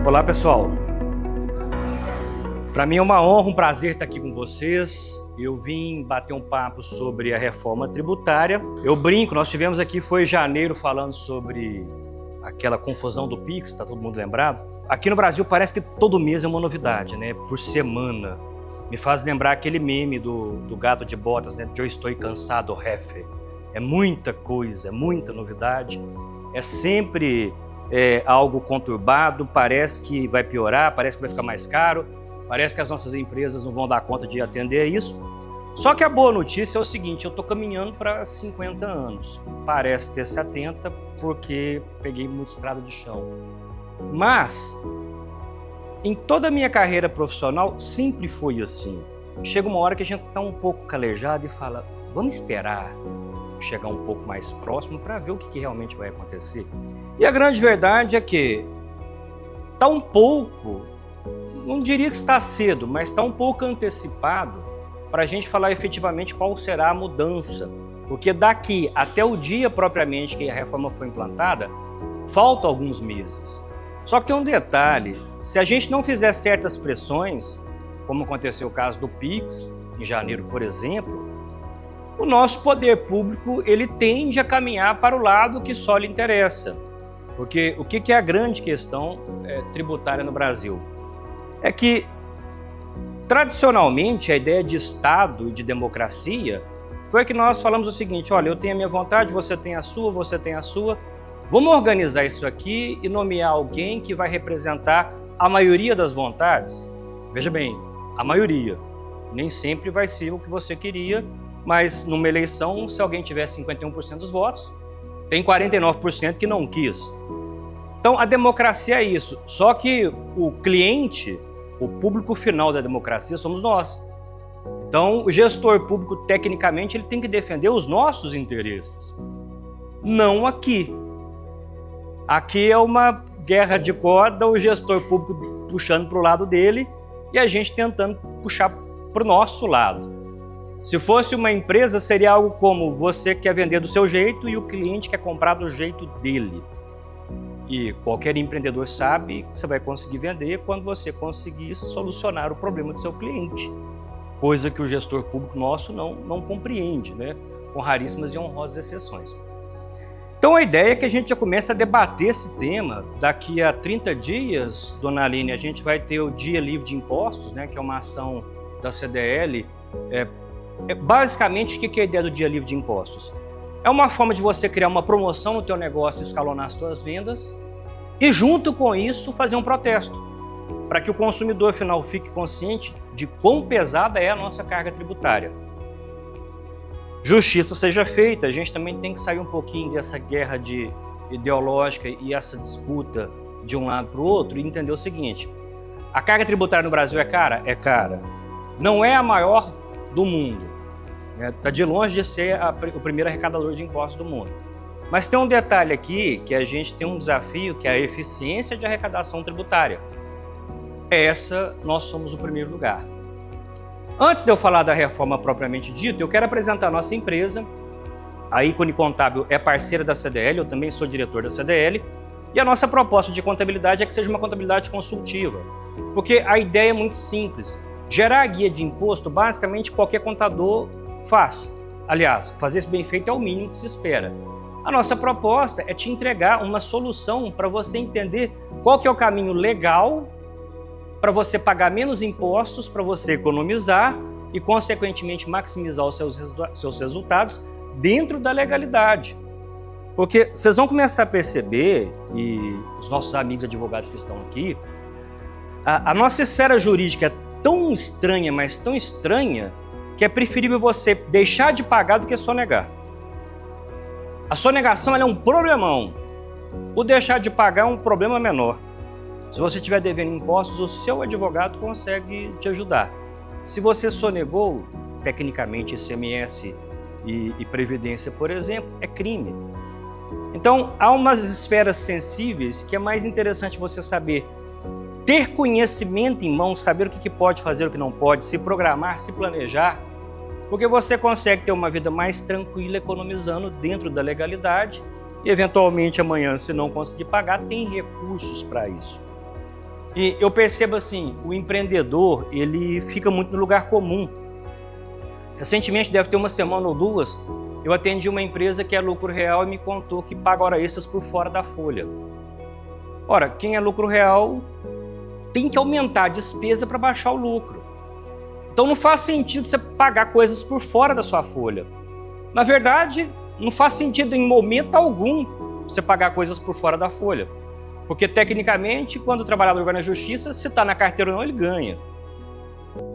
Olá, pessoal. Para mim é uma honra, um prazer estar aqui com vocês. Eu vim bater um papo sobre a reforma tributária. Eu brinco, nós tivemos aqui, foi em janeiro, falando sobre aquela confusão do Pix, tá todo mundo lembrado? Aqui no Brasil parece que todo mês é uma novidade, né? Por semana. Me faz lembrar aquele meme do gato de botas, né? Eu estou cansado, jefe. É muita coisa, é muita novidade. É sempre algo conturbado, parece que vai piorar, parece que vai ficar mais caro, parece que as nossas empresas não vão dar conta de atender a isso. Só que a boa notícia é o seguinte, eu estou caminhando para 50 anos. Parece ter 70 porque peguei muita estrada de chão. Mas, em toda a minha carreira profissional, sempre foi assim. Chega uma hora que a gente está um pouco calejado e fala, vamos esperar chegar um pouco mais próximo para ver o que realmente vai acontecer. E a grande verdade é que está um pouco, não diria que está cedo, mas está um pouco antecipado para a gente falar efetivamente qual será a mudança. Porque daqui até o dia propriamente que a reforma foi implantada, faltam alguns meses. Só que tem um detalhe, se a gente não fizer certas pressões, como aconteceu o caso do Pix, em janeiro, por exemplo, o nosso poder público ele tende a caminhar para o lado que só lhe interessa. Porque o que é a grande questão tributária no Brasil? É que, tradicionalmente, a ideia de Estado e de democracia foi que nós falamos o seguinte, olha, eu tenho a minha vontade, você tem a sua, você tem a sua, vamos organizar isso aqui e nomear alguém que vai representar a maioria das vontades? Veja bem, a maioria. Nem sempre vai ser o que você queria, mas numa eleição, se alguém tiver 51% dos votos, tem 49% que não quis. Então, a democracia é isso. Só que o cliente, o público final da democracia somos nós. Então, o gestor público, tecnicamente, ele tem que defender os nossos interesses. Não aqui. Aqui é uma guerra de corda, o gestor público puxando para o lado dele e a gente tentando puxar para o nosso lado. Se fosse uma empresa, seria algo como você quer vender do seu jeito e o cliente quer comprar do jeito dele. E qualquer empreendedor sabe que você vai conseguir vender quando você conseguir solucionar o problema do seu cliente. Coisa que o gestor público nosso não compreende, né? Com raríssimas e honrosas exceções. Então a ideia é que a gente já comece a debater esse tema. Daqui a 30 dias, dona Aline, a gente vai ter o Dia Livre de Impostos, né? Que é uma ação da CDL. Basicamente, o que é a ideia do Dia Livre de Impostos? É uma forma de você criar uma promoção no teu negócio, escalonar as tuas vendas e, junto com isso, fazer um protesto para que o consumidor final fique consciente de quão pesada é a nossa carga tributária. Justiça seja feita, a gente também tem que sair um pouquinho dessa guerra ideológica e essa disputa de um lado para o outro e entender o seguinte, a carga tributária no Brasil é cara? É cara. Não é a maior do mundo. Está de longe de ser o primeiro arrecadador de impostos do mundo. Mas tem um detalhe aqui, que a gente tem um desafio, que é a eficiência de arrecadação tributária. Essa, nós somos o primeiro lugar. Antes de eu falar da reforma propriamente dita, eu quero apresentar a nossa empresa. A Ícone Contábil é parceira da CDL, eu também sou diretor da CDL. E a nossa proposta de contabilidade é que seja uma contabilidade consultiva. Porque a ideia é muito simples. Gerar a guia de imposto, basicamente, qualquer contador faz. Aliás, fazer isso bem feito é o mínimo que se espera. A nossa proposta é te entregar uma solução para você entender qual que é o caminho legal para você pagar menos impostos, para você economizar e, consequentemente, maximizar os seus resultados dentro da legalidade. Porque vocês vão começar a perceber, e os nossos amigos advogados que estão aqui, a nossa esfera jurídica é tão estranha, mas tão estranha, que é preferível você deixar de pagar do que sonegar. A sonegação ela é um problemão. O deixar de pagar é um problema menor. Se você estiver devendo impostos, o seu advogado consegue te ajudar. Se você sonegou, tecnicamente ICMS e Previdência, por exemplo, é crime. Então, há umas esferas sensíveis que é mais interessante você saber ter conhecimento em mãos, saber o que pode fazer, o que não pode, se programar, se planejar, porque você consegue ter uma vida mais tranquila, economizando dentro da legalidade e, eventualmente, amanhã, se não conseguir pagar, tem recursos para isso. E eu percebo assim, o empreendedor, ele fica muito no lugar comum. Recentemente, deve ter uma semana ou duas, eu atendi uma empresa que é lucro real e me contou que paga hora extras por fora da folha. Ora, quem é lucro real tem que aumentar a despesa para baixar o lucro. Então não faz sentido você pagar coisas por fora da sua folha. Na verdade, não faz sentido em momento algum você pagar coisas por fora da folha. Porque tecnicamente, quando o trabalhador vai na justiça, se está na carteira ou não, ele ganha.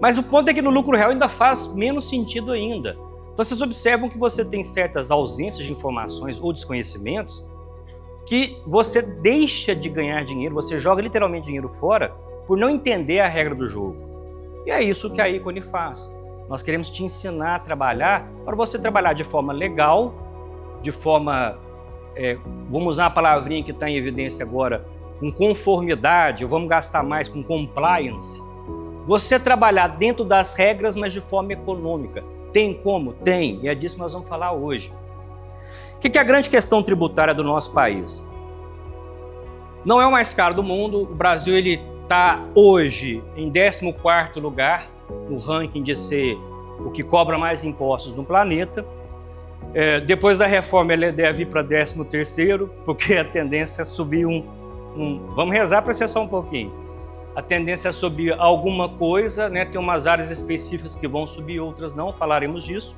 Mas o ponto é que no lucro real ainda faz menos sentido ainda. Então vocês observam que você tem certas ausências de informações ou desconhecimentos que você deixa de ganhar dinheiro, você joga literalmente dinheiro fora por não entender a regra do jogo. E é isso que a Ícone faz. Nós queremos te ensinar a trabalhar para você trabalhar de forma legal, de forma, vamos usar a palavrinha que está em evidência agora, com conformidade, ou vamos gastar mais com compliance. Você trabalhar dentro das regras, mas de forma econômica. Tem como? Tem, e é disso que nós vamos falar hoje. O que é a grande questão tributária do nosso país? Não é o mais caro do mundo, o Brasil está hoje em 14º lugar no ranking de ser o que cobra mais impostos no planeta. Depois da reforma ele deve ir para 13º, porque a tendência é subir vamos rezar para ser só um pouquinho. A tendência é subir alguma coisa, né? Tem umas áreas específicas que vão subir, outras não, falaremos disso.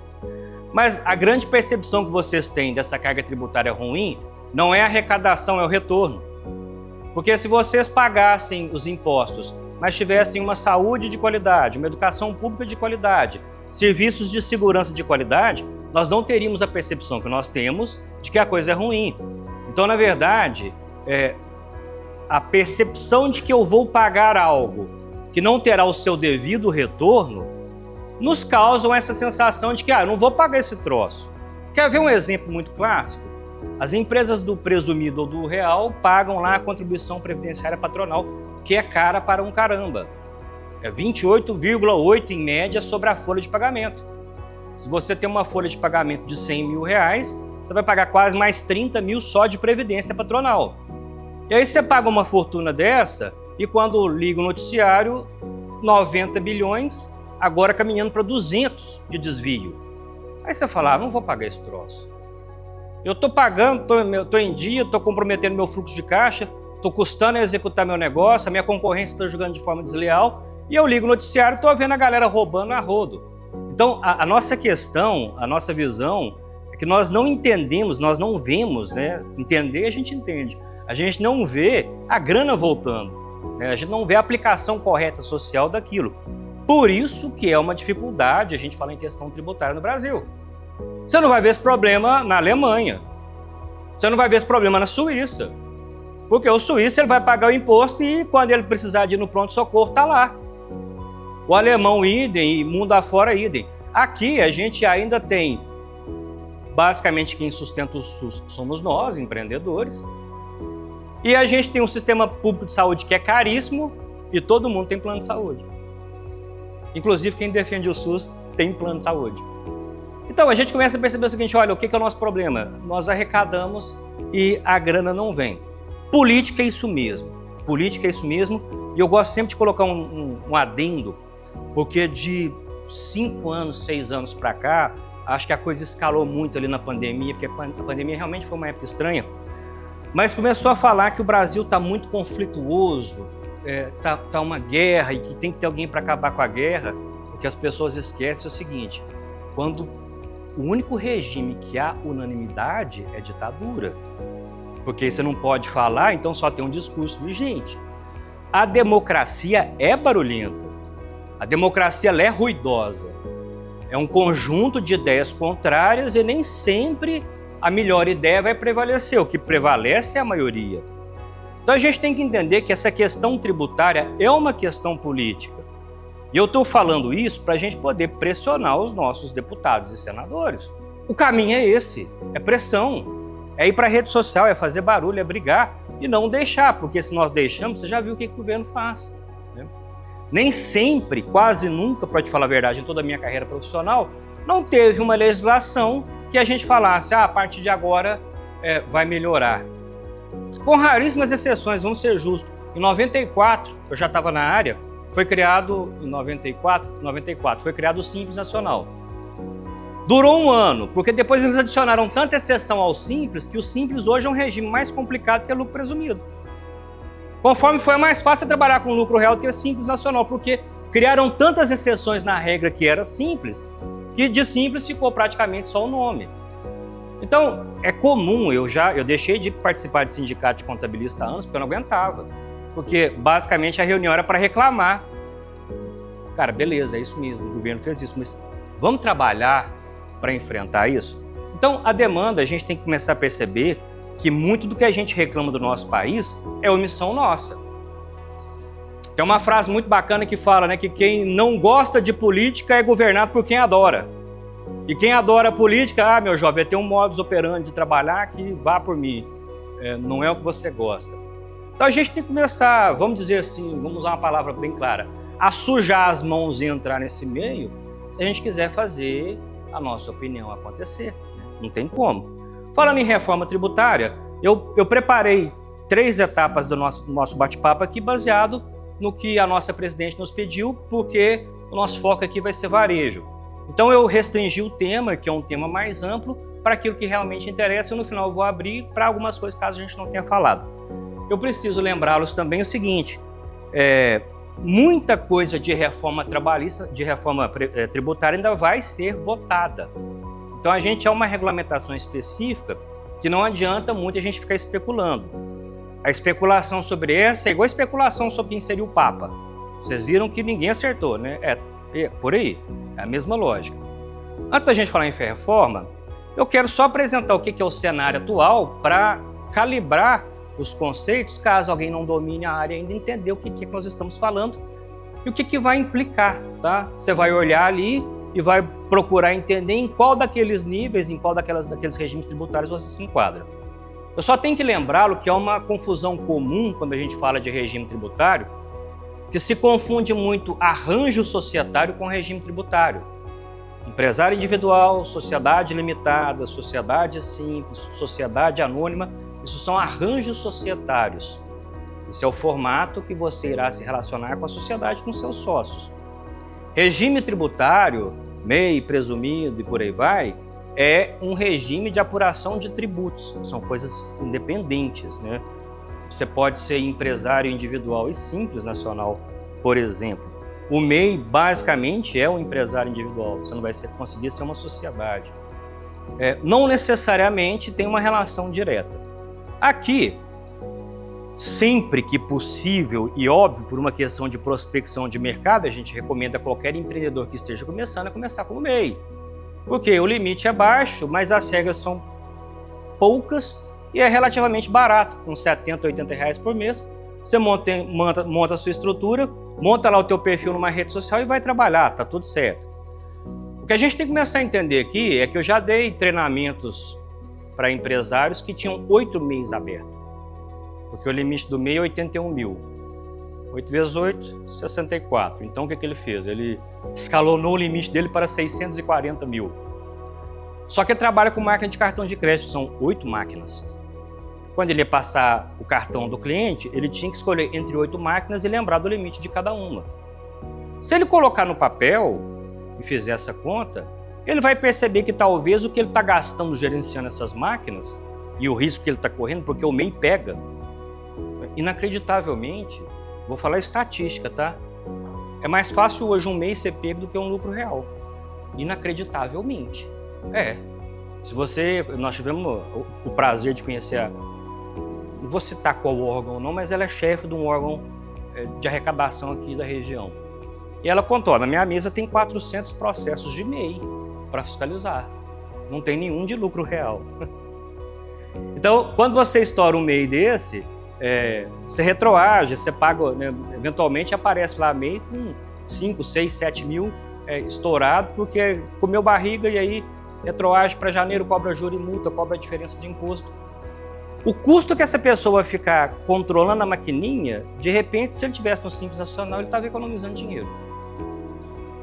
Mas a grande percepção que vocês têm dessa carga tributária ruim não é a arrecadação, é o retorno. Porque se vocês pagassem os impostos, mas tivessem uma saúde de qualidade, uma educação pública de qualidade, serviços de segurança de qualidade, nós não teríamos a percepção que nós temos de que a coisa é ruim. Então, na verdade, a percepção de que eu vou pagar algo que não terá o seu devido retorno nos causam essa sensação de que eu não vou pagar esse troço. Quer ver um exemplo muito clássico? As empresas do presumido ou do real pagam lá a contribuição previdenciária patronal, que é cara para um caramba. É 28,8 em média sobre a folha de pagamento. Se você tem uma folha de pagamento de 100 mil reais, você vai pagar quase mais 30 mil só de previdência patronal. E aí você paga uma fortuna dessa e quando liga o noticiário, 90 bilhões, agora caminhando para 200 de desvio. Aí você fala, não vou pagar esse troço. Eu estou pagando, estou em dia, estou comprometendo meu fluxo de caixa, estou custando a executar meu negócio, a minha concorrência está jogando de forma desleal, e eu ligo o noticiário e estou vendo a galera roubando a rodo. Então, a nossa questão, a nossa visão, é que nós não entendemos, nós não vemos, né? Entender a gente entende. A gente não vê a grana voltando, né? A gente não vê a aplicação correta social daquilo. Por isso que é uma dificuldade a gente falar em questão tributária no Brasil. Você não vai ver esse problema na Alemanha. Você não vai ver esse problema na Suíça. Porque o suíço ele vai pagar o imposto e quando ele precisar de ir no pronto-socorro, está lá. O alemão idem e mundo afora idem. Aqui a gente ainda tem, basicamente quem sustenta o SUS somos nós, empreendedores. E a gente tem um sistema público de saúde que é caríssimo e todo mundo tem plano de saúde. Inclusive quem defende o SUS tem plano de saúde. Então a gente começa a perceber o seguinte, olha, o que é o nosso problema? Nós arrecadamos e a grana não vem. Política é isso mesmo. Política é isso mesmo. E eu gosto sempre de colocar um adendo, porque de 5 anos, 6 anos para cá, acho que a coisa escalou muito ali na pandemia, porque a pandemia realmente foi uma época estranha, mas começou a falar que o Brasil está muito conflituoso, tá uma guerra e que tem que ter alguém para acabar com a guerra. O que as pessoas esquecem é o seguinte, quando o único regime que há unanimidade é ditadura. Porque você não pode falar, então só tem um discurso vigente. A democracia é barulhenta. A democracia ela é ruidosa. É um conjunto de ideias contrárias e nem sempre a melhor ideia vai prevalecer. O que prevalece é a maioria. Então a gente tem que entender que essa questão tributária é uma questão política. E eu estou falando isso para a gente poder pressionar os nossos deputados e senadores. O caminho é esse, é pressão. É ir para a rede social, é fazer barulho, é brigar e não deixar, porque se nós deixamos, você já viu o que o governo faz. Né? Nem sempre, quase nunca, para te falar a verdade, em toda a minha carreira profissional, não teve uma legislação que a gente falasse, a partir de agora vai melhorar. Com raríssimas exceções, vamos ser justos, Em 94, eu já estava na área, foi criado, em 94, foi criado o Simples Nacional. Durou um ano, porque depois eles adicionaram tanta exceção ao Simples, que o Simples hoje é um regime mais complicado que o lucro presumido. Conforme foi mais fácil trabalhar com lucro real do que o Simples Nacional, porque criaram tantas exceções na regra que era simples, que de simples ficou praticamente só o nome. Então, é comum, eu deixei de participar de sindicato de contabilista há anos, porque eu não aguentava. Porque, basicamente, a reunião era para reclamar. Cara, beleza, é isso mesmo, o governo fez isso, mas vamos trabalhar para enfrentar isso? Então, a demanda, a gente tem que começar a perceber que muito do que a gente reclama do nosso país é omissão nossa. Tem uma frase muito bacana que fala, né, que quem não gosta de política é governado por quem adora. E quem adora a política, meu jovem, tem um modus operandi de trabalhar que vá por mim. Não é o que você gosta. Então a gente tem que começar, vamos dizer assim, vamos usar uma palavra bem clara, a sujar as mãos e entrar nesse meio, se a gente quiser fazer a nossa opinião acontecer. Não tem como. Falando em reforma tributária, eu preparei 3 etapas do nosso bate-papo aqui, baseado no que a nossa presidente nos pediu, porque o nosso foco aqui vai ser varejo. Então eu restringi o tema, que é um tema mais amplo, para aquilo que realmente interessa, e no final eu vou abrir para algumas coisas caso a gente não tenha falado. Eu preciso lembrá-los também o seguinte, muita coisa de reforma trabalhista, de reforma tributária ainda vai ser votada. Então a gente é uma regulamentação específica que não adianta muito a gente ficar especulando. A especulação sobre essa é igual a especulação sobre quem seria o Papa. Vocês viram que ninguém acertou, né? Por aí, é a mesma lógica. Antes da gente falar em reforma, eu quero só apresentar o que é o cenário atual para calibrar os conceitos, caso alguém não domine a área ainda, entender o que nós estamos falando e o que vai implicar, tá? Você vai olhar ali e vai procurar entender em qual daqueles níveis, em qual daqueles regimes tributários você se enquadra. Eu só tenho que lembrá-lo que é uma confusão comum quando a gente fala de regime tributário, que se confunde muito arranjo societário com regime tributário. Empresário individual, sociedade limitada, sociedade simples, sociedade anônima, isso são arranjos societários. Esse é o formato que você irá se relacionar com a sociedade, com seus sócios. Regime tributário, MEI, presumido e por aí vai, é um regime de apuração de tributos. São coisas independentes, né? Você pode ser empresário individual e simples nacional, por exemplo. O MEI, basicamente, é um empresário individual. Você não vai conseguir ser uma sociedade. Não necessariamente tem uma relação direta. Aqui, sempre que possível e óbvio, por uma questão de prospecção de mercado, a gente recomenda a qualquer empreendedor que esteja começando a começar como MEI. Porque o limite é baixo, mas as regras são poucas e é relativamente barato, com 70, 80 reais por mês. Você monta a sua estrutura, monta lá o teu perfil numa rede social e vai trabalhar, tá tudo certo. O que a gente tem que começar a entender aqui é que eu já dei treinamentos para empresários que tinham 8 MEIs abertos, porque o limite do MEI é 81 mil. 8 vezes 8, 64. Então o que ele fez? Ele escalonou o limite dele para 640 mil. Só que ele trabalha com máquina de cartão de crédito, são 8 máquinas. Quando ele ia passar o cartão do cliente, ele tinha que escolher entre 8 máquinas e lembrar do limite de cada uma. Se ele colocar no papel e fizer essa conta, ele vai perceber que talvez o que ele está gastando gerenciando essas máquinas e o risco que ele está correndo, porque o MEI pega, inacreditavelmente, vou falar estatística, tá? É mais fácil hoje um MEI ser pego do que um lucro real. Inacreditavelmente. Se nós tivemos o prazer de conhecer não vou citar qual órgão ou não, mas ela é chefe de um órgão de arrecadação aqui da região. E ela contou, na minha mesa tem 400 processos de MEI para fiscalizar. Não tem nenhum de lucro real. Então, quando você estoura um MEI desse, você retroage, você paga, né, eventualmente aparece lá MEI com 5, 6, 7 mil estourado, porque comeu barriga e aí retroage para janeiro, cobra juros e multa, cobra a diferença de imposto. O custo que essa pessoa vai ficar controlando a maquininha, de repente, se ele tivesse no Simples Nacional, ele estava economizando dinheiro.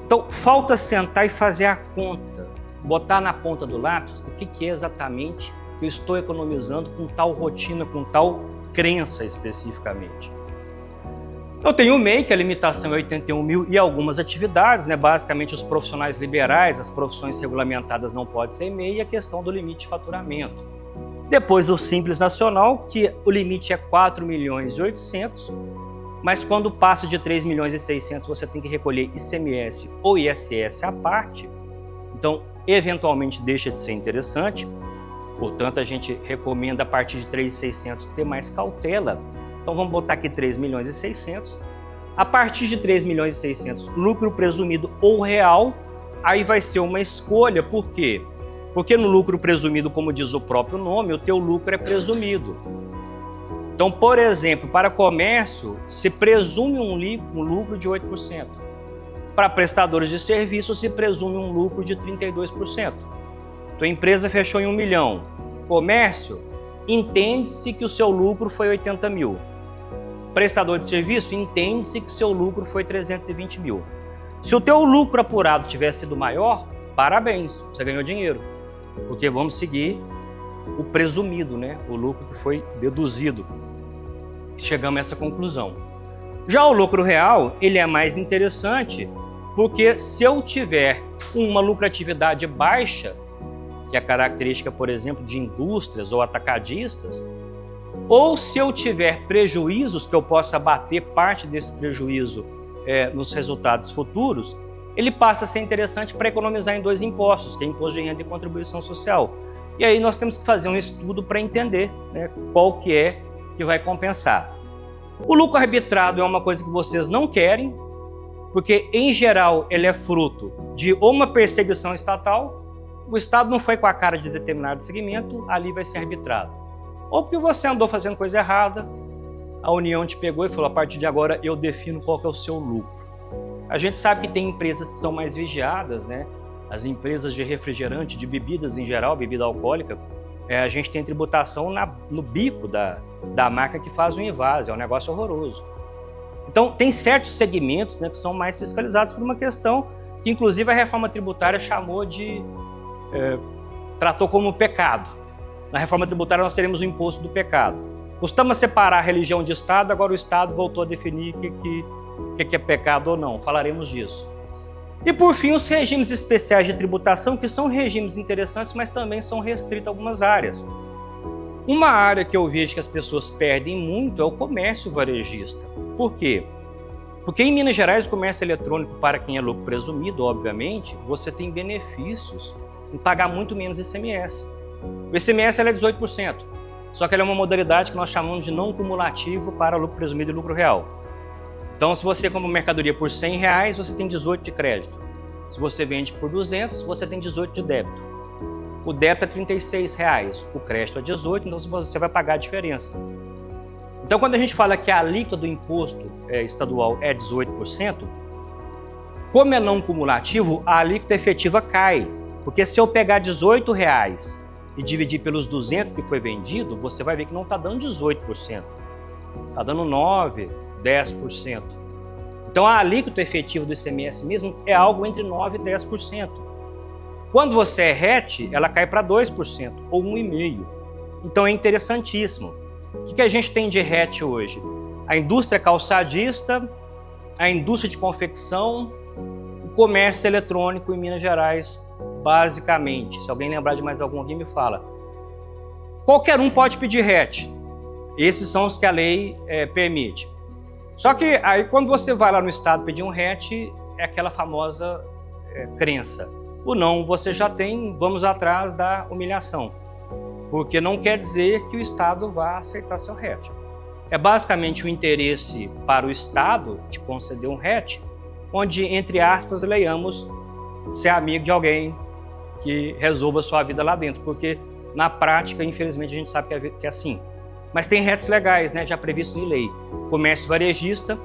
Então, falta sentar e fazer a conta, botar na ponta do lápis o que é exatamente que eu estou economizando com tal rotina, com tal crença especificamente. Eu tenho o MEI, que a limitação é 81 mil e algumas atividades, né? Basicamente os profissionais liberais, as profissões regulamentadas não podem ser MEI, e a questão do limite de faturamento. Depois o Simples Nacional, que o limite é 4 milhões e 800, mas quando passa de 3 milhões e 600 você tem que recolher ICMS ou ISS à parte, então eventualmente deixa de ser interessante, portanto a gente recomenda a partir de 3.600 ter mais cautela. Então vamos botar aqui 3 milhões e 600. A partir de 3 milhões e 600, lucro presumido ou real, aí vai ser uma escolha. Por quê? Porque no lucro presumido, como diz o próprio nome, o teu lucro é presumido. Então, por exemplo, para comércio, se presume um lucro de 8%. Para prestadores de serviços, se presume um lucro de 32%. Tua empresa fechou em 1 milhão. Comércio, entende-se que o seu lucro foi 80 mil. Prestador de serviço, entende-se que o seu lucro foi 320 mil. Se o teu lucro apurado tivesse sido maior, parabéns, você ganhou dinheiro. Porque vamos seguir o presumido, né? O lucro que foi deduzido. Chegamos a essa conclusão. Já o lucro real, ele é mais interessante, porque se eu tiver uma lucratividade baixa, que é a característica, por exemplo, de indústrias ou atacadistas, ou se eu tiver prejuízos, que eu possa abater parte desse prejuízo nos resultados futuros, ele passa a ser interessante para economizar em 2 impostos, que é imposto de renda e contribuição social. E aí nós temos que fazer um estudo para entender, né, qual que é que vai compensar. O lucro arbitrado é uma coisa que vocês não querem, porque em geral ele é fruto de uma perseguição estatal, o Estado não foi com a cara de determinado segmento, ali vai ser arbitrado. Ou porque você andou fazendo coisa errada, a União te pegou e falou, a partir de agora eu defino qual que é o seu lucro. A gente sabe que tem empresas que são mais vigiadas, né? As empresas de refrigerante, de bebidas em geral, bebida alcoólica, a gente tem tributação no bico da marca que faz o invase, é um negócio horroroso. Então, tem certos segmentos, né, que são mais fiscalizados por uma questão que, inclusive, a reforma tributária chamou tratou como pecado. Na reforma tributária nós teremos o imposto do pecado. Costuma separar a religião de Estado, agora o Estado voltou a definir o que é pecado ou não, falaremos disso. E por fim, os regimes especiais de tributação, que são regimes interessantes, mas também são restritos a algumas áreas. Uma área que eu vejo que as pessoas perdem muito é o comércio varejista. Por quê? Porque em Minas Gerais, o comércio eletrônico, para quem é lucro presumido, obviamente, você tem benefícios em pagar muito menos ICMS. O ICMS é 18%, só que ela é uma modalidade que nós chamamos de não cumulativo para lucro presumido e lucro real. Então, se você compra uma mercadoria por R$100, você tem 18 de crédito. Se você vende por 200, você tem 18 de débito. O débito é R$36, o crédito é 18, então você vai pagar a diferença. Então, quando a gente fala que a alíquota do imposto estadual é 18%, como é não cumulativo, a alíquota efetiva cai. Porque se eu pegar R$18 e dividir pelos 200 que foi vendido, você vai ver que não está dando 18%. Está dando 9%, 10%. Então a alíquota efetiva do ICMS mesmo é algo entre 9% e 10%. Quando você é RET, ela cai para 2% ou 1,5%. Então é interessantíssimo. O que a gente tem de RET hoje? A indústria calçadista, a indústria de confecção, o comércio eletrônico em Minas Gerais, basicamente. Se alguém lembrar de mais algum aqui, me fala. Qualquer um pode pedir RET. Esses são os que a lei permite. Só que aí quando você vai lá no Estado pedir um RET, é aquela famosa crença. O não você já tem, vamos atrás da humilhação. Porque não quer dizer que o Estado vá aceitar seu RET. É basicamente o interesse para o Estado de conceder um RET, onde, entre aspas, leiamos ser amigo de alguém que resolva a sua vida lá dentro. Porque na prática, infelizmente, a gente sabe que é assim. Mas tem RETs legais, né, já previsto em lei. Comércio varejista,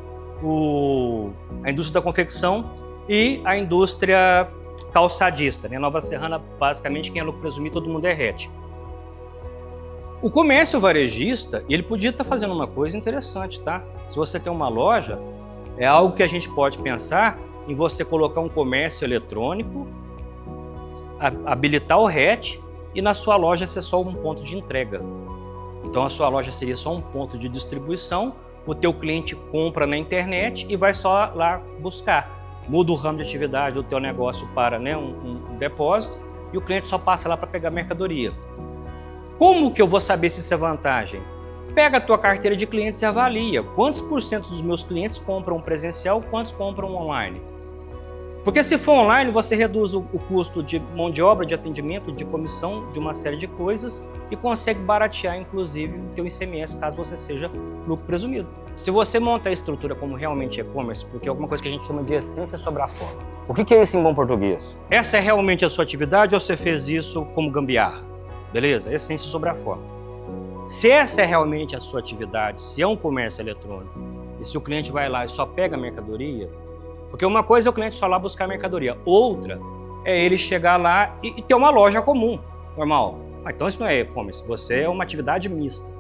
a indústria da confecção e a indústria calçadista. Né? Nova Serrana, basicamente, quem é lucro presumido, todo mundo é RET. O comércio varejista, ele podia estar fazendo uma coisa interessante, tá? Se você tem uma loja, é algo que a gente pode pensar em você colocar um comércio eletrônico, habilitar o RET e na sua loja ser só um ponto de entrega. Então a sua loja seria só um ponto de distribuição, o teu cliente compra na internet e vai só lá buscar. Muda o ramo de atividade do teu negócio para, né, um depósito e o cliente só passa lá para pegar mercadoria. Como que eu vou saber se isso é vantagem? Pega a tua carteira de clientes e avalia quantos por cento dos meus clientes compram presencial, quantos compram online. Porque se for online, você reduz o custo de mão de obra, de atendimento, de comissão, de uma série de coisas e consegue baratear, inclusive, o teu ICMS, caso você seja lucro presumido. Se você monta a estrutura como realmente e-commerce, porque é alguma coisa que a gente chama de essência sobre a forma. O que é isso em bom português? Essa é realmente a sua atividade ou você fez isso como gambiarra? Beleza? Essência sobre a forma. Se essa é realmente a sua atividade, se é um comércio eletrônico, e se o cliente vai lá e só pega a mercadoria, porque uma coisa é o cliente só lá buscar mercadoria, outra é ele chegar lá e ter uma loja comum, normal. Então isso não é e-commerce, você é uma atividade mista,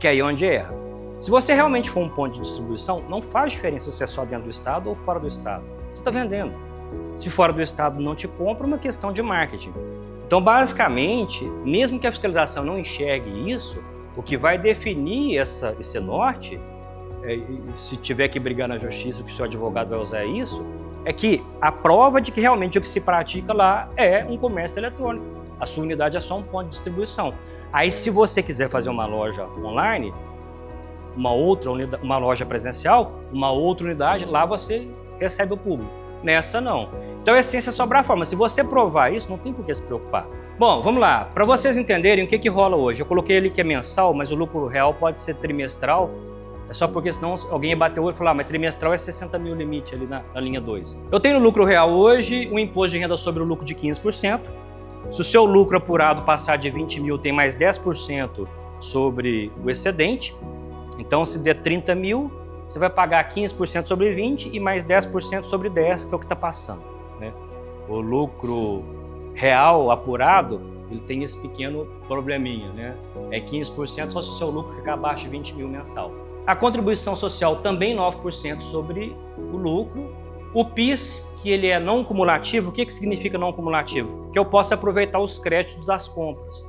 que é aí onde erra. Se você realmente for um ponto de distribuição, não faz diferença se é só dentro do estado ou fora do estado. Você está vendendo. Se fora do estado não te compra, é uma questão de marketing. Então, basicamente, mesmo que a fiscalização não enxergue isso, o que vai definir esse norte, se tiver que brigar na justiça, que o seu advogado vai usar isso, é que a prova de que realmente o que se pratica lá é um comércio eletrônico. A sua unidade é só um ponto de distribuição. Aí, se você quiser fazer uma loja online, uma loja presencial, uma outra unidade, lá você recebe o público. Nessa, não. Então, a essência é sobrar a forma. Se você provar isso, não tem por que se preocupar. Bom, vamos lá. Para vocês entenderem o que rola hoje. Eu coloquei ali que é mensal, mas o lucro real pode ser trimestral. É só porque senão alguém ia bater o olho e falar, mas trimestral é 60 mil limite ali na linha 2. Eu tenho no lucro real hoje um imposto de renda sobre o lucro de 15%. Se o seu lucro apurado passar de 20 mil, tem mais 10% sobre o excedente. Então, se der 30 mil, você vai pagar 15% sobre 20 e mais 10% sobre 10, que é o que está passando, né? O lucro real apurado, ele tem esse pequeno probleminha, né? É 15% só se o seu lucro ficar abaixo de 20 mil mensal. A contribuição social também 9% sobre o lucro. O PIS, que ele é não cumulativo, o que significa não cumulativo? Que eu posso aproveitar os créditos das compras.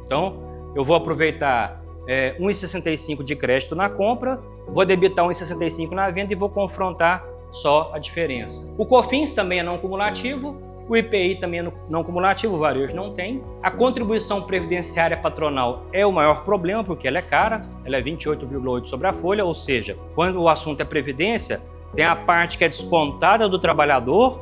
Então, eu vou aproveitar 1,65 de crédito na compra, vou debitar 1,65 na venda e vou confrontar só a diferença. O COFINS também é não cumulativo, o IPI também é não cumulativo, o varejo não tem. A contribuição previdenciária patronal é o maior problema, porque ela é cara, ela é 28,8 sobre a folha, ou seja, quando o assunto é previdência, tem a parte que é descontada do trabalhador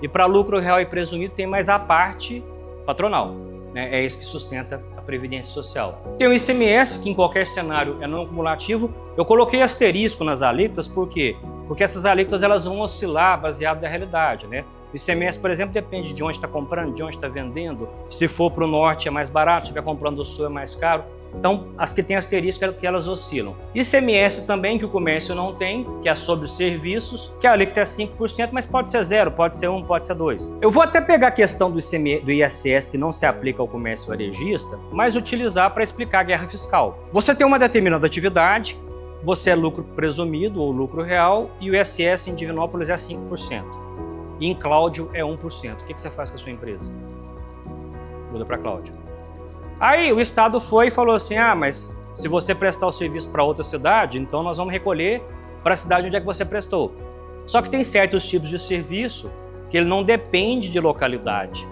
e para lucro real e presumido tem mais a parte patronal. É isso que sustenta a Previdência Social. Tem o ICMS, que em qualquer cenário é não cumulativo. Eu coloquei asterisco nas alíquotas, por quê? Porque essas alíquotas elas vão oscilar baseado na realidade, né? O ICMS, por exemplo, depende de onde está comprando, de onde está vendendo. Se for para o norte é mais barato, se estiver comprando do sul é mais caro. Então, as que têm asterisco é que elas oscilam. ICMS também, que o comércio não tem, que é sobre serviços, que a alíquota é 5%, mas pode ser 0, pode ser 1, pode ser 2. Eu vou até pegar a questão do ISS, que não se aplica ao comércio varejista, mas utilizar para explicar a guerra fiscal. Você tem uma determinada atividade, você é lucro presumido ou lucro real, e o ISS em Divinópolis é 5%. E em Cláudio é 1%. O que você faz com a sua empresa? Muda para Cláudio. Aí o Estado foi e falou assim, mas se você prestar o serviço para outra cidade, então nós vamos recolher para a cidade onde é que você prestou. Só que tem certos tipos de serviço que ele não depende de localidade.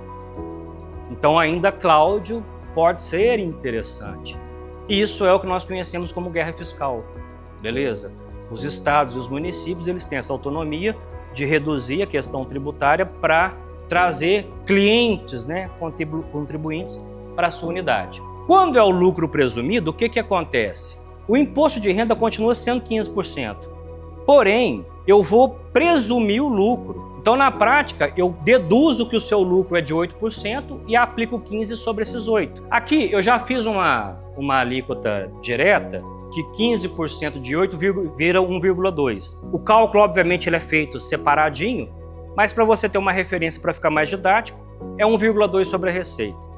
Então ainda Cláudio pode ser interessante. E isso é o que nós conhecemos como guerra fiscal, beleza? Os estados e os municípios eles têm essa autonomia de reduzir a questão tributária para trazer clientes, né, contribuintes para a sua unidade. Quando é o lucro presumido, o que acontece? O imposto de renda continua sendo 15%. Porém, eu vou presumir o lucro. Então, na prática, eu deduzo que o seu lucro é de 8% e aplico 15% sobre esses 8%. Aqui, eu já fiz uma alíquota direta que 15% de 8 vira 1,2. O cálculo, obviamente, ele é feito separadinho, mas para você ter uma referência para ficar mais didático, é 1,2 sobre a receita.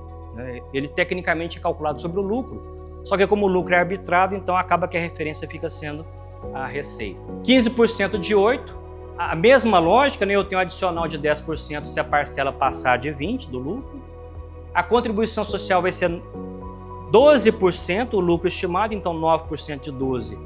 Ele tecnicamente é calculado sobre o lucro, só que como o lucro é arbitrado, então acaba que a referência fica sendo a receita. 15% de 8, a mesma lógica, né? Eu tenho um adicional de 10% se a parcela passar de 20% do lucro. A contribuição social vai ser 12% o lucro estimado, então 9% de 12%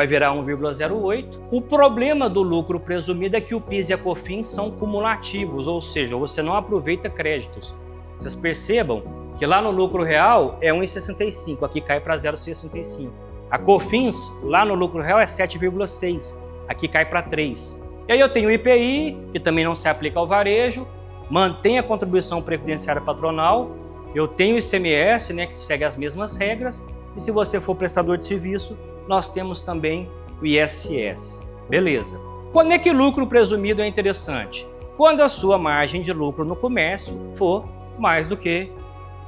vai virar 1,08. O problema do lucro presumido é que o PIS e a COFINS são cumulativos, ou seja, você não aproveita créditos. Vocês percebam que lá no lucro real é 1,65, aqui cai para 0,65. A COFINS lá no lucro real é 7,6, aqui cai para 3. E aí eu tenho o IPI, que também não se aplica ao varejo, mantém a contribuição previdenciária patronal, eu tenho o ICMS, né, que segue as mesmas regras, e se você for prestador de serviço, nós temos também o ISS. Beleza. Quando é que lucro presumido é interessante? Quando a sua margem de lucro no comércio for mais do que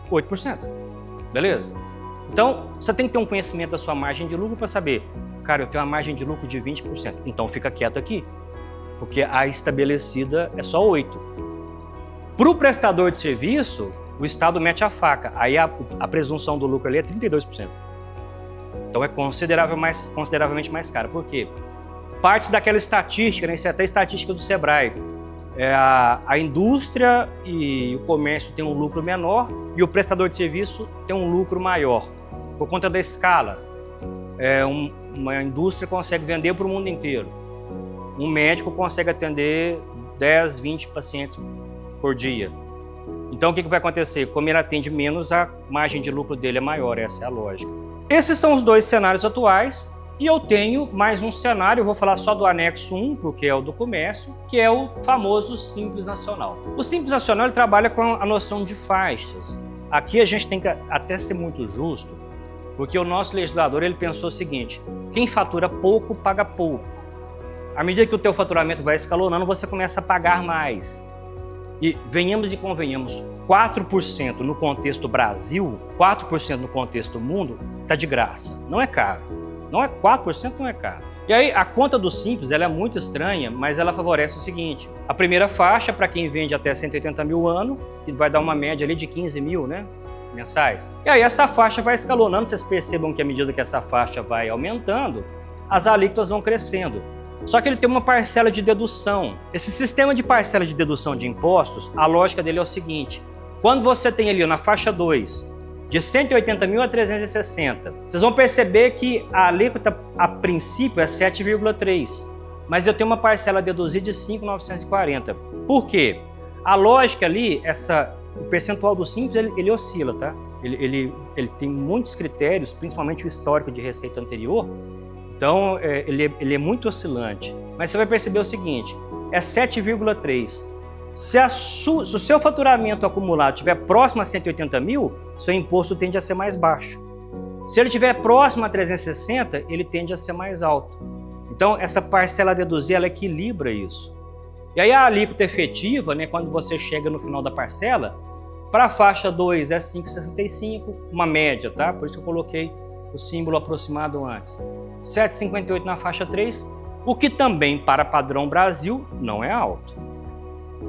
8%. Beleza? Então, você tem que ter um conhecimento da sua margem de lucro para saber, cara, eu tenho uma margem de lucro de 20%. Então, fica quieto aqui, porque a estabelecida é só 8%. Para o prestador de serviço, o Estado mete a faca. Aí a presunção do lucro ali é 32%. Então é consideravelmente mais caro. Por quê? Parte daquela estatística, né? Isso é até estatística do Sebrae. A indústria e o comércio têm um lucro menor e o prestador de serviço tem um lucro maior. Por conta da escala. Uma indústria consegue vender para o mundo inteiro. Um médico consegue atender 10, 20 pacientes por dia. Então o que vai acontecer? Como ele atende menos, a margem de lucro dele é maior, essa é a lógica. Esses são os dois cenários atuais e eu tenho mais um cenário, eu vou falar só do anexo 1, porque é o do comércio, que é o famoso Simples Nacional. O Simples Nacional ele trabalha com a noção de faixas. Aqui a gente tem que até ser muito justo, porque o nosso legislador ele pensou o seguinte, quem fatura pouco, paga pouco. À medida que o teu faturamento vai escalonando, você começa a pagar mais. E venhamos e convenhamos, 4% no contexto Brasil, 4% no contexto mundo, está de graça. Não é caro. 4% não é caro. E aí a conta do Simples ela é muito estranha, mas ela favorece o seguinte. A primeira faixa para quem vende até 180 mil ano, que vai dar uma média ali de 15 mil, né, mensais. E aí essa faixa vai escalonando, vocês percebam que à medida que essa faixa vai aumentando, as alíquotas vão crescendo. Só que ele tem uma parcela de dedução. Esse sistema de parcela de dedução de impostos, a lógica dele é o seguinte. Quando você tem ali na faixa 2, de 180 mil a 360, vocês vão perceber que a alíquota a princípio é 7,3, mas eu tenho uma parcela deduzida de 5.940. Por quê? A lógica ali, o percentual do Simples, ele oscila, tá? Ele tem muitos critérios, principalmente o histórico de receita anterior. Então, ele é muito oscilante. Mas você vai perceber o seguinte, é 7,3. Se o seu faturamento acumulado estiver próximo a 180 mil, seu imposto tende a ser mais baixo. Se ele estiver próximo a 360, ele tende a ser mais alto. Então, essa parcela a deduzir, ela equilibra isso. E aí a alíquota efetiva, né, quando você chega no final da parcela, para a faixa 2 é 5,65, uma média, tá? Por isso que eu coloquei o símbolo aproximado antes. 7,58 na faixa 3, o que também para padrão Brasil não é alto.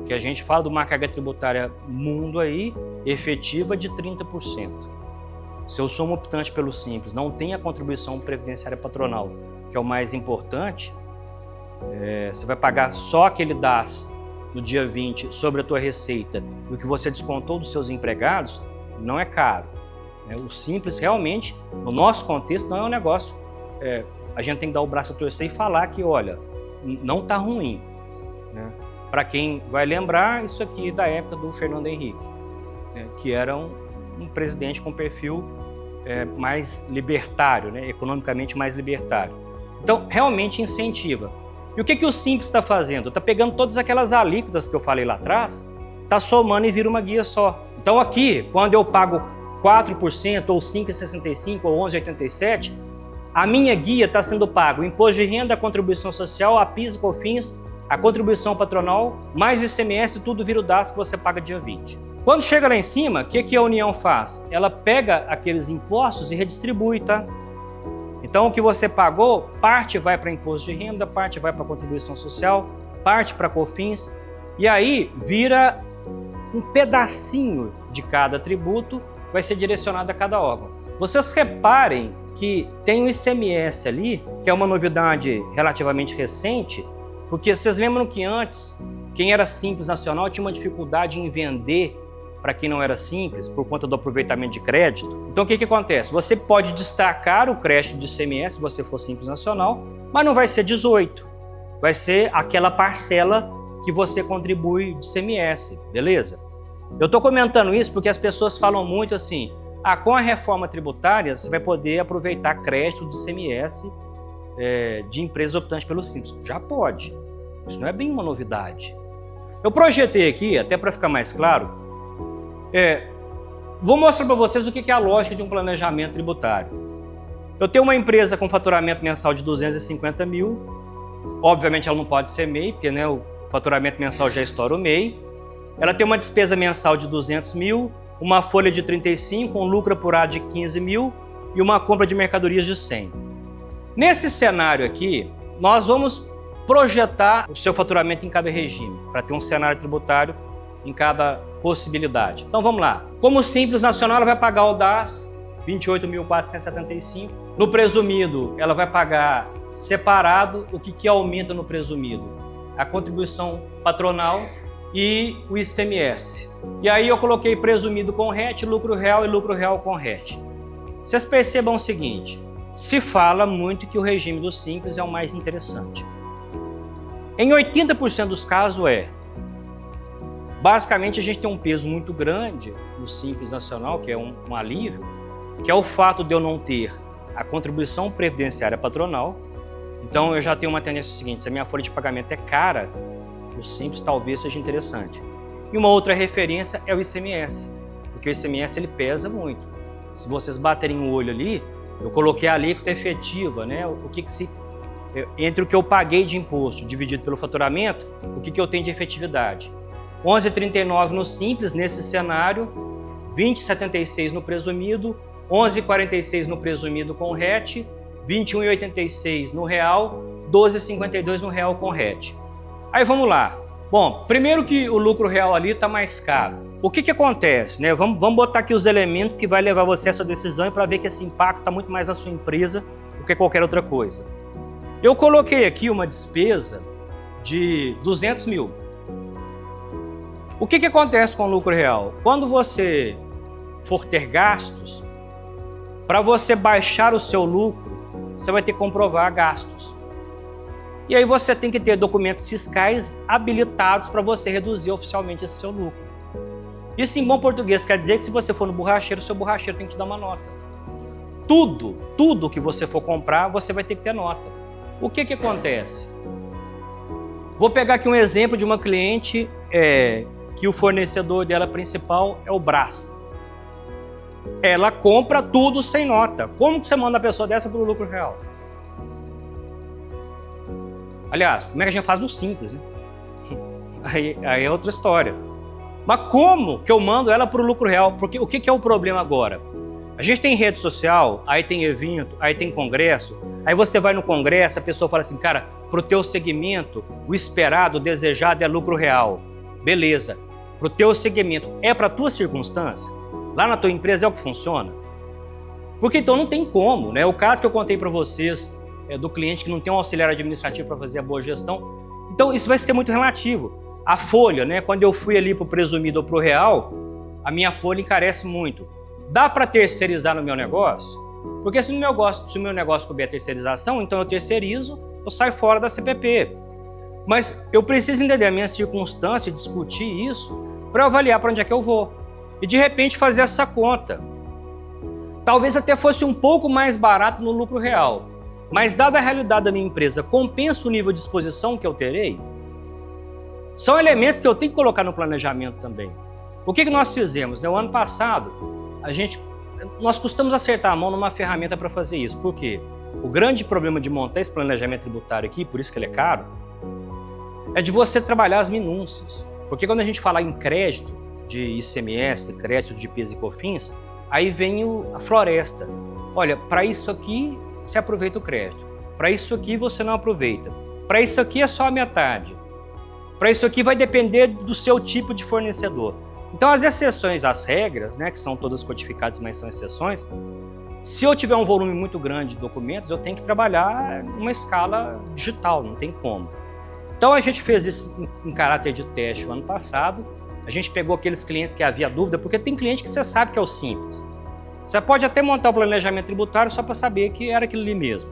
Que a gente fala de uma carga tributária mundo aí, efetiva de 30%. Se eu sou um optante pelo Simples, não tem a contribuição previdenciária patronal, que é o mais importante, você vai pagar só aquele DAS no dia 20 sobre a tua receita e o que você descontou dos seus empregados, não é caro. O Simples realmente, no nosso contexto, não é um negócio. A gente tem que dar o braço a torcer e falar que, olha, não está ruim. Né? Para quem vai lembrar, isso aqui da época do Fernando Henrique, né? Que era um presidente com perfil mais libertário, né? Economicamente mais libertário. Então, realmente incentiva. E o que o Simples está fazendo? Está pegando todas aquelas alíquotas que eu falei lá atrás, está somando e vira uma guia só. Então aqui, quando eu pago 4% ou 5,65% ou 11,87%, a minha guia está sendo pago o imposto de renda, a contribuição social, a PIS, COFINS, a contribuição patronal, mais o ICMS, tudo vira o DAS que você paga dia 20. Quando chega lá em cima, o que a União faz? Ela pega aqueles impostos e redistribui, tá? Então o que você pagou, parte vai para imposto de renda, parte vai para contribuição social, parte para COFINS, e aí vira um pedacinho de cada tributo, vai ser direcionado a cada órgão. Vocês reparem que tem o ICMS ali, que é uma novidade relativamente recente, porque vocês lembram que antes, quem era Simples Nacional tinha uma dificuldade em vender para quem não era simples, por conta do aproveitamento de crédito. Então o que acontece? Você pode destacar o crédito de ICMS se você for Simples Nacional, mas não vai ser 18, vai ser aquela parcela que você contribui de ICMS, beleza? Eu estou comentando isso porque as pessoas falam muito assim, com a reforma tributária você vai poder aproveitar crédito de ICMS de empresas optantes pelo Simples. Já pode, isso não é bem uma novidade. Eu projetei aqui, até para ficar mais claro, vou mostrar para vocês o que é a lógica de um planejamento tributário. Eu tenho uma empresa com faturamento mensal de 250 mil, obviamente ela não pode ser MEI, porque né, o faturamento mensal já estoura o MEI. Ela tem uma despesa mensal de 200 mil, uma folha de 35, um lucro apurado de 15 mil e uma compra de mercadorias de 100. Nesse cenário aqui, nós vamos projetar o seu faturamento em cada regime, para ter um cenário tributário em cada possibilidade. Então vamos lá. Como Simples Nacional, ela vai pagar o DAS 28.475. No presumido, ela vai pagar separado. O que aumenta no presumido? A contribuição patronal e o ICMS. E aí eu coloquei presumido com RET, lucro real e lucro real com RET. Vocês percebam o seguinte, se fala muito que o regime do Simples é o mais interessante. Em 80% dos casos basicamente a gente tem um peso muito grande no Simples Nacional, que é um alívio, que é o fato de eu não ter a contribuição previdenciária patronal. Então eu já tenho uma tendência seguinte, se a minha folha de pagamento é cara, o Simples talvez seja interessante. E uma outra referência é o ICMS, porque o ICMS ele pesa muito. Se vocês baterem o olho ali, eu coloquei a alíquota efetiva, né? Entre o que eu paguei de imposto dividido pelo faturamento, o que eu tenho de efetividade. 11,39 no Simples, nesse cenário, 20,76 no presumido, 11,46 no presumido com RET, 21,86 no real, 12,52 no real com RET. Aí vamos lá. Bom, primeiro que o lucro real ali está mais caro. O que acontece? Né? Vamos botar aqui os elementos que vai levar você a essa decisão para ver que esse impacto está muito mais na sua empresa do que qualquer outra coisa. Eu coloquei aqui uma despesa de 200 mil. O que acontece com o lucro real? Quando você for ter gastos, para você baixar o seu lucro, você vai ter que comprovar gastos. E aí você tem que ter documentos fiscais habilitados para você reduzir oficialmente esse seu lucro. Isso em bom português quer dizer que se você for no borracheiro, o seu borracheiro tem que te dar uma nota. Tudo que você for comprar, você vai ter que ter nota. O que acontece? Vou pegar aqui um exemplo de uma cliente que o fornecedor dela principal é o Brás. Ela compra tudo sem nota. Como que você manda a pessoa dessa para o lucro real? Aliás, como é que a gente faz no Simples, né? Aí é outra história. Mas como que eu mando ela para o lucro real? Porque o que é o problema agora? A gente tem rede social, aí tem evento, aí tem congresso, aí você vai no congresso, a pessoa fala assim, cara, para o teu segmento, o esperado, o desejado é lucro real. Beleza. Para o teu segmento, é para a tua circunstância? Lá na tua empresa é o que funciona? Porque então não tem como, né? O caso que eu contei para vocês do cliente que não tem um auxiliar administrativo para fazer a boa gestão, então isso vai ser muito relativo. A folha, né? Quando eu fui ali para o presumido ou para o real, a minha folha encarece muito. Dá para terceirizar no meu negócio? Porque se o meu negócio couber a terceirização, então eu terceirizo, eu saio fora da CPP. Mas eu preciso entender a minha circunstância, discutir isso, para avaliar para onde é que eu vou. E de repente fazer essa conta. Talvez até fosse um pouco mais barato no lucro real, mas dada a realidade da minha empresa, compensa o nível de exposição que eu terei? São elementos que eu tenho que colocar no planejamento também. O que nós fizemos? No ano passado, nós costumamos acertar a mão numa ferramenta para fazer isso. Por quê? O grande problema de montar esse planejamento tributário aqui, por isso que ele é caro, é de você trabalhar as minúcias. Porque quando a gente fala em crédito de ICMS, crédito de PIS e COFINS, aí vem a floresta. Olha, para isso aqui você aproveita o crédito. Para isso aqui você não aproveita. Para isso aqui é só a metade. Para isso aqui vai depender do seu tipo de fornecedor. Então as exceções às regras, né, que são todas codificadas, mas são exceções, se eu tiver um volume muito grande de documentos, eu tenho que trabalhar numa escala digital, não tem como. Então a gente fez isso em caráter de teste no ano passado, A gente pegou aqueles clientes que havia dúvida, porque tem cliente que você sabe que é o simples. Você pode até montar o planejamento tributário só para saber que era aquilo ali mesmo.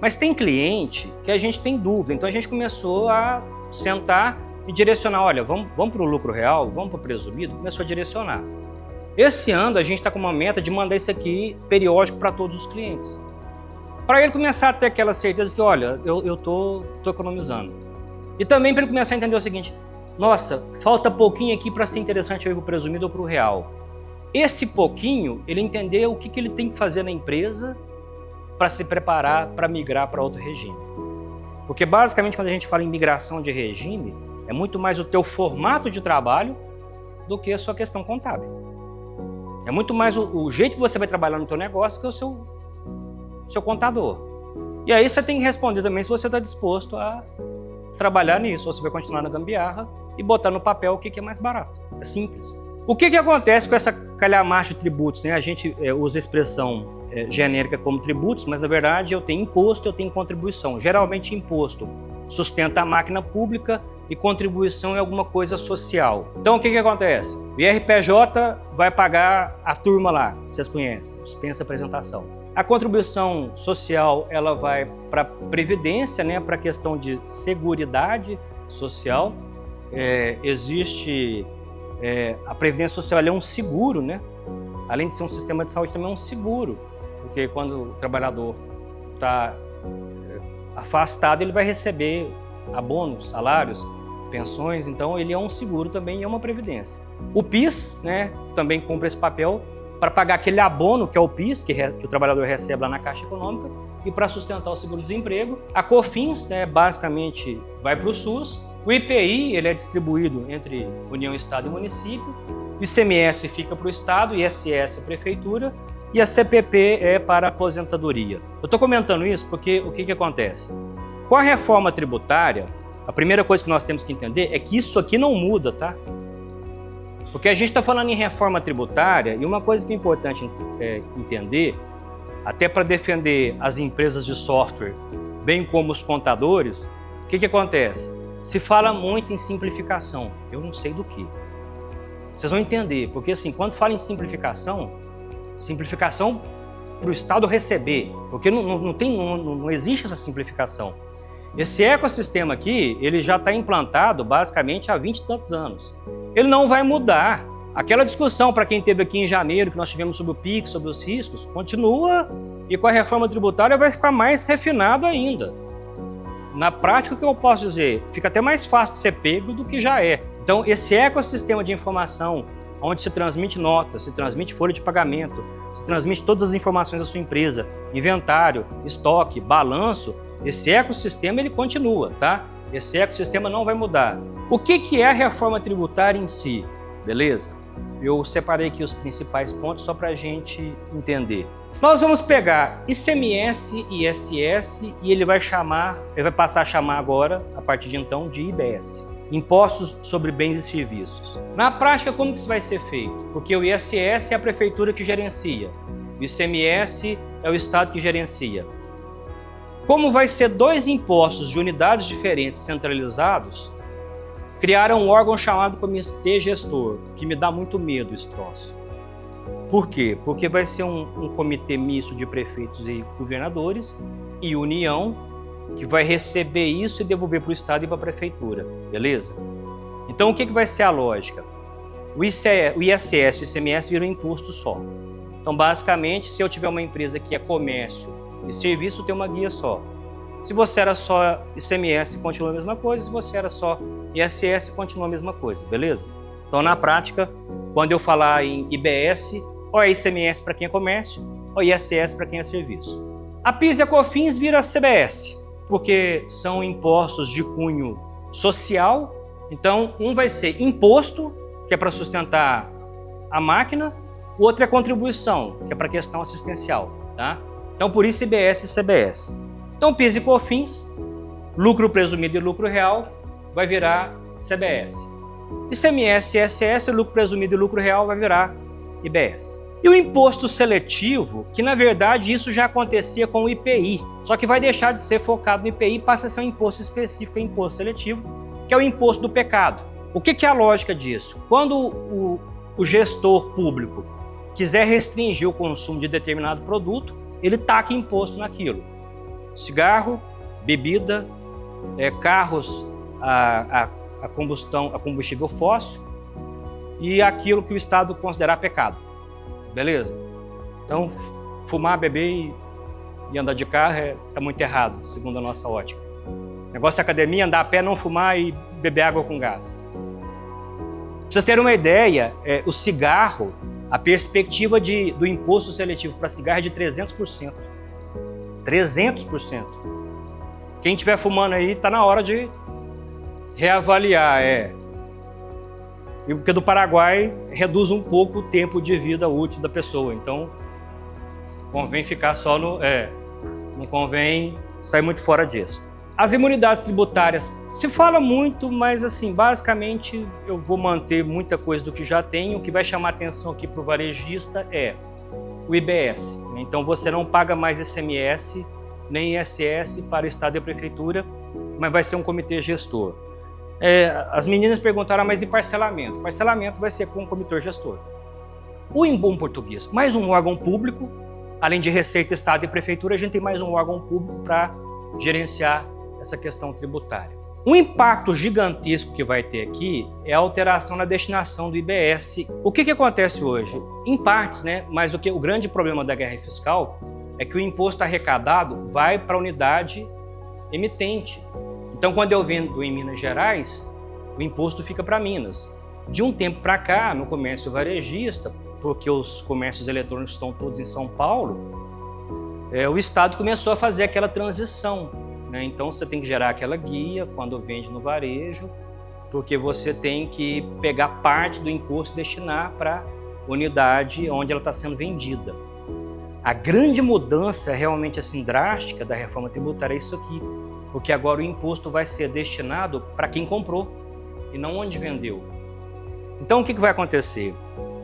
Mas tem cliente que a gente tem dúvida, então a gente começou a sentar e direcionar, olha, vamos para o lucro real, vamos para o presumido, começou a direcionar. Esse ano a gente está com uma meta de mandar isso aqui periódico para todos os clientes. Para ele começar a ter aquela certeza que, olha, eu tô economizando. E também para ele começar a entender o seguinte, nossa, falta pouquinho aqui para ser interessante eu ir para o presumido ou para o real. Esse pouquinho, ele entender o que ele tem que fazer na empresa para se preparar para migrar para outro regime. Porque basicamente quando a gente fala em migração de regime, é muito mais o teu formato de trabalho do que a sua questão contábil. É muito mais o jeito que você vai trabalhar no teu negócio do que o seu contador. E aí você tem que responder também se você está disposto a trabalhar nisso, ou você vai continuar na gambiarra e botar no papel o que é mais barato. É simples. O que acontece com essa calhamacha de tributos? Né? A gente usa a expressão genérica como tributos, mas na verdade eu tenho imposto, eu tenho contribuição. Geralmente imposto sustenta a máquina pública e contribuição é alguma coisa social. Então o que acontece? O IRPJ vai pagar a turma lá, vocês conhecem, dispensa apresentação. A contribuição social ela vai para a previdência, né, para a questão de seguridade social. Existe a previdência social é um seguro, né? Além de ser um sistema de saúde, também é um seguro, porque quando o trabalhador está afastado, ele vai receber abonos, salários, pensões, então ele é um seguro também e é uma previdência. O PIS, né, também cumpre esse papel para pagar aquele abono que é o PIS, que o trabalhador recebe lá na Caixa Econômica, e para sustentar o seguro-desemprego. A COFINS, né, basicamente vai para o SUS. O IPI ele é distribuído entre União, Estado e município. O ICMS fica para o Estado, o ISS a Prefeitura e a CPP é para a aposentadoria. Eu estou comentando isso porque o que acontece? Com a reforma tributária, a primeira coisa que nós temos que entender é que isso aqui não muda, tá? Porque a gente está falando em reforma tributária e uma coisa que é importante entender, até para defender as empresas de software, bem como os contadores, o que acontece? Se fala muito em simplificação, eu não sei do que. Vocês vão entender, porque assim, quando fala em simplificação para o Estado receber, porque não existe essa simplificação. Esse ecossistema aqui, ele já está implantado basicamente há 20 e tantos anos. Ele não vai mudar. Aquela discussão para quem esteve aqui em janeiro, que nós tivemos sobre o PIX, sobre os riscos, continua e com a reforma tributária vai ficar mais refinado ainda. Na prática, o que eu posso dizer? Fica até mais fácil de ser pego do que já é. Então, esse ecossistema de informação, onde se transmite nota, se transmite folha de pagamento, se transmite todas as informações da sua empresa, inventário, estoque, balanço, esse ecossistema ele continua, tá? Esse ecossistema não vai mudar. O que é a reforma tributária em si? Beleza? Eu separei aqui os principais pontos só para a gente entender. Nós vamos pegar ICMS e ISS e ele vai passar a chamar agora, a partir de então, de IBS. Impostos sobre bens e serviços. Na prática, como que isso vai ser feito? Porque o ISS é a prefeitura que gerencia, o ICMS é o Estado que gerencia. Como vai ser dois impostos de unidades diferentes centralizados, criaram um órgão chamado Comitê Gestor, que me dá muito medo esse troço. Por quê? Porque vai ser um comitê misto de prefeitos e governadores e União, que vai receber isso e devolver para o Estado e para a Prefeitura, beleza? Então o que vai ser a lógica? O ISS e o ICMS viram imposto só. Então basicamente, se eu tiver uma empresa que é comércio e serviço, tem uma guia só. Se você era só ICMS, continua a mesma coisa, se você era só ISS, continua a mesma coisa, beleza? Então na prática, quando eu falar em IBS, ou é ICMS para quem é comércio, ou ISS para quem é serviço. A PIS e a COFINS vira CBS, porque são impostos de cunho social. Então, um vai ser imposto, que é para sustentar a máquina, o outro é contribuição, que é para questão assistencial, tá? Então, por isso IBS e CBS. Então, PIS e COFINS, lucro presumido e lucro real, vai virar CBS. ICMS e ISS, lucro presumido e lucro real, vai virar IBS. E o imposto seletivo, que na verdade isso já acontecia com o IPI, só que vai deixar de ser focado no IPI e passa a ser um imposto específico, imposto seletivo, que é o imposto do pecado. O que é a lógica disso? Quando o gestor público quiser restringir o consumo de determinado produto, ele taca imposto naquilo. Cigarro, bebida, carros a combustível fóssil e aquilo que o Estado considerar pecado. Beleza? Então, fumar, beber e andar de carro está muito errado, segundo a nossa ótica. O negócio é academia, andar a pé, não fumar e beber água com gás. Pra vocês terem uma ideia, o cigarro, a perspectiva do imposto seletivo para cigarro é de 300%. 300%. Quem estiver fumando aí, está na hora de reavaliar. Porque do Paraguai reduz um pouco o tempo de vida útil da pessoa. Então, convém ficar só no... não convém sair muito fora disso. As imunidades tributárias, se fala muito, mas assim, basicamente eu vou manter muita coisa do que já tenho. O que vai chamar atenção aqui para o varejista é o IBS. Então você não paga mais ICMS nem ISS para o Estado e a Prefeitura, mas vai ser um comitê gestor. As meninas perguntaram, mas e parcelamento? Parcelamento vai ser com o comitê gestor. Ou em bom português, mais um órgão público, além de Receita, Estado e Prefeitura, a gente tem mais um órgão público para gerenciar essa questão tributária. Um impacto gigantesco que vai ter aqui é a alteração na destinação do IBS. O que acontece hoje? Em partes, né? Mas o grande problema da guerra fiscal é que o imposto arrecadado vai para a unidade emitente. Então, quando eu vendo em Minas Gerais, o imposto fica para Minas. De um tempo para cá, no comércio varejista, porque os comércios eletrônicos estão todos em São Paulo, o Estado começou a fazer aquela transição, né? Então, você tem que gerar aquela guia quando vende no varejo, porque você tem que pegar parte do imposto e destinar para a unidade onde ela está sendo vendida. A grande mudança realmente assim drástica da reforma tributária é isso aqui, porque agora o imposto vai ser destinado para quem comprou e não onde vendeu. Então o que vai acontecer?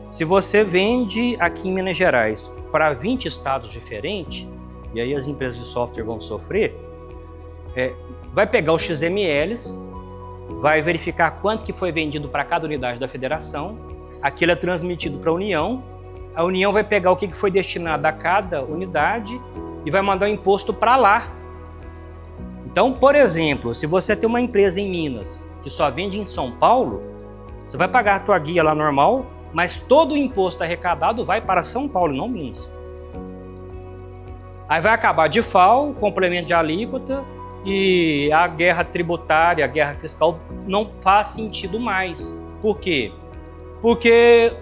Se você vende aqui em Minas Gerais para 20 estados diferentes, e aí as empresas de software vão sofrer, vai pegar os XMLs, vai verificar quanto que foi vendido para cada unidade da federação, aquilo é transmitido para a União vai pegar o que foi destinado a cada unidade e vai mandar o imposto para lá. Então, por exemplo, se você tem uma empresa em Minas que só vende em São Paulo, você vai pagar a tua guia lá normal, mas todo o imposto arrecadado vai para São Paulo, não Minas. Aí vai acabar de FAO, complemento de alíquota, e a guerra tributária, a guerra fiscal não faz sentido mais. Por quê? Porque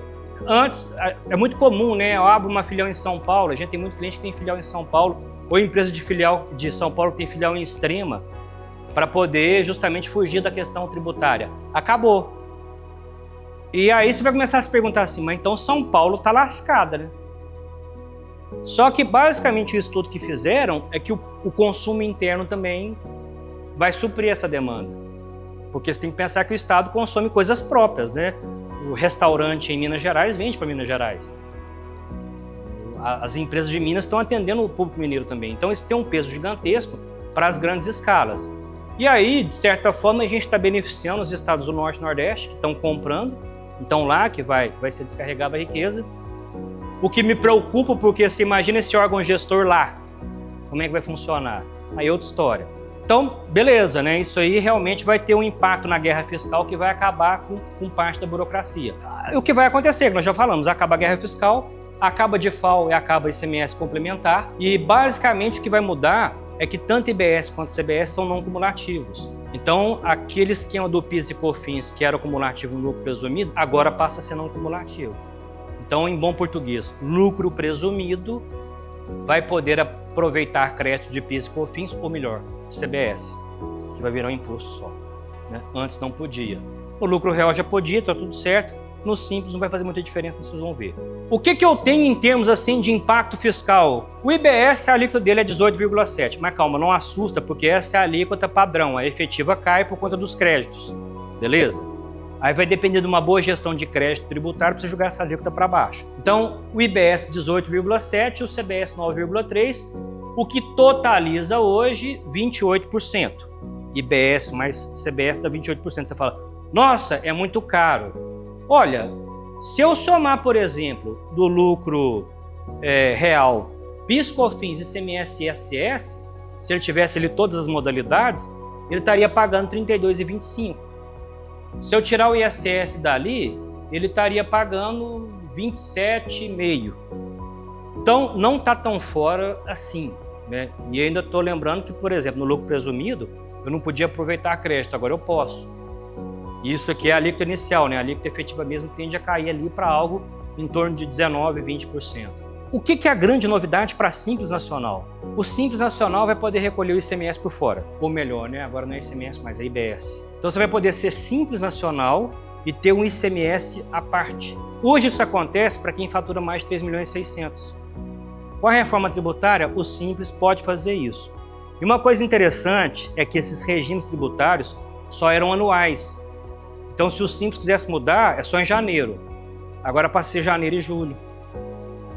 antes, é muito comum, né? Eu abro uma filial em São Paulo, a gente tem muito cliente que tem filial em São Paulo, ou empresa de filial de São Paulo que tem filial em Extrema, para poder justamente fugir da questão tributária. Acabou. E aí você vai começar a se perguntar assim, mas então São Paulo está lascada, né? Só que basicamente o estudo que fizeram é que o consumo interno também vai suprir essa demanda. Porque você tem que pensar que o Estado consome coisas próprias, né? O restaurante em Minas Gerais vende para Minas Gerais. As empresas de Minas estão atendendo o público mineiro também. Então isso tem um peso gigantesco para as grandes escalas. E aí, de certa forma, a gente está beneficiando os estados do Norte e Nordeste que estão comprando. Então lá que vai ser descarregada a riqueza. O que me preocupa, porque você imagina esse órgão gestor lá. Como é que vai funcionar? Aí é outra história. Então, beleza, né? Isso aí realmente vai ter um impacto na guerra fiscal que vai acabar com parte da burocracia. O que vai acontecer, que nós já falamos, acaba a guerra fiscal, acaba de FAO e acaba ICMS complementar, e basicamente o que vai mudar é que tanto IBS quanto CBS são não cumulativos. Então, aquele esquema do PIS e COFINS, que era cumulativo no lucro presumido, agora passa a ser não cumulativo. Então, em bom português, lucro presumido vai poder aproveitar crédito de PIS e COFINS, ou melhor, CBS, que vai virar um imposto só, né? Antes não podia. O lucro real já podia, tá tudo certo. No simples não vai fazer muita diferença, vocês vão ver. O que eu tenho em termos assim de impacto fiscal? O IBS, a alíquota dele é 18,7, mas calma, não assusta, porque essa é a alíquota padrão, a efetiva cai por conta dos créditos, beleza? Aí vai depender de uma boa gestão de crédito tributário para você jogar essa alíquota para baixo. Então, o IBS 18,7 e o CBS 9,3, o que totaliza hoje 28%. IBS mais CBS dá 28%. Você fala, Nossa, é muito caro. Olha, se eu somar, por exemplo, do lucro real, PIS, COFINS, ICMS e ISS, se ele tivesse ali todas as modalidades, ele estaria pagando R$ 32,25. Se eu tirar o ISS dali, ele estaria pagando R$ 27,5. Então, não está tão fora assim, né? E ainda estou lembrando que, por exemplo, no lucro presumido, eu não podia aproveitar crédito, agora eu posso. Isso aqui é a alíquota inicial, né? A alíquota efetiva mesmo tende a cair ali para algo em torno de 19%, 20%. O que é a grande novidade para a Simples Nacional? O Simples Nacional vai poder recolher o ICMS por fora, ou melhor, né? Agora não é ICMS, mas é IBS. Então você vai poder ser Simples Nacional e ter um ICMS à parte. Hoje isso acontece para quem fatura mais de 3.600.000. Com a reforma tributária, o Simples pode fazer isso. E uma coisa interessante é que esses regimes tributários só eram anuais. Então, se o Simples quisesse mudar, é só em janeiro. Agora passa a ser janeiro e julho.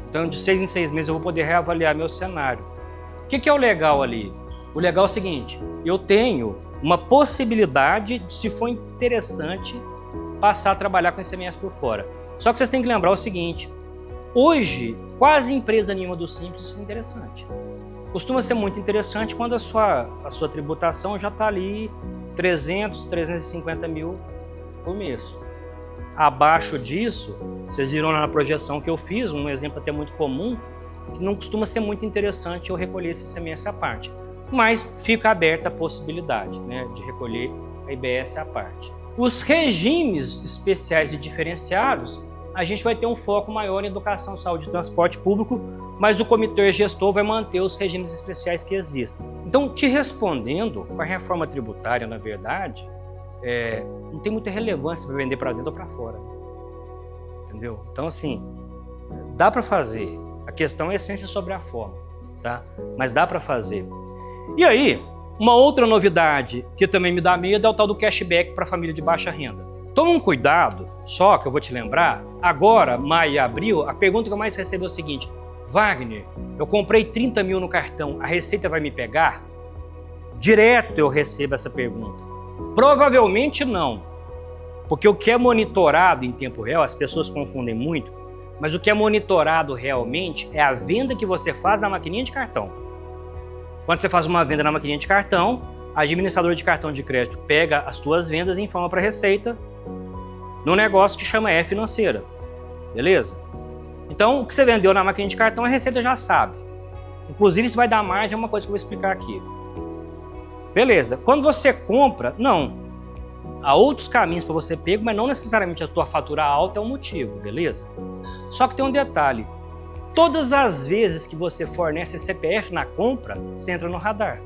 Então, de 6 em 6 meses eu vou poder reavaliar meu cenário. O que é o legal ali? O legal é o seguinte, eu tenho uma possibilidade de, se for interessante, passar a trabalhar com ICMS por fora. Só que vocês têm que lembrar o seguinte, hoje, quase empresa nenhuma do Simples é interessante. Costuma ser muito interessante quando a sua tributação já está ali 300, 350 mil por mês. Abaixo disso, vocês viram lá na projeção que eu fiz, um exemplo até muito comum, que não costuma ser muito interessante eu recolher esse ICMS à parte. Mas fica aberta a possibilidade, né, de recolher a IBS à parte. Os regimes especiais e diferenciados, a gente vai ter um foco maior em educação, saúde e transporte público, mas o comitê gestor vai manter os regimes especiais que existem. Então, te respondendo, com a reforma tributária, na verdade, não tem muita relevância para vender para dentro ou para fora. Entendeu? Então, assim, dá para fazer. A questão é a essência sobre a forma, tá? Mas dá para fazer. E aí, uma outra novidade que também me dá medo é o tal do cashback para família de baixa renda. Toma um cuidado, só que eu vou te lembrar, agora, maio e abril, a pergunta que eu mais recebo é o seguinte, Wagner, eu comprei 30 mil no cartão, a Receita vai me pegar? Direto eu recebo essa pergunta. Provavelmente não, porque o que é monitorado em tempo real, as pessoas confundem muito, mas o que é monitorado realmente é a venda que você faz na maquininha de cartão. Quando você faz uma venda na maquininha de cartão, a administradora de cartão de crédito pega as tuas vendas e informa para a Receita num negócio que chama E-Financeira, beleza? Então, o que você vendeu na maquininha de cartão, a Receita já sabe. Inclusive, se vai dar margem, é uma coisa que eu vou explicar aqui. Beleza, quando você compra, não. Há outros caminhos para você pegar, mas não necessariamente a tua fatura alta é um motivo, beleza? Só que tem um detalhe. Todas as vezes que você fornece CPF na compra, você entra no radar.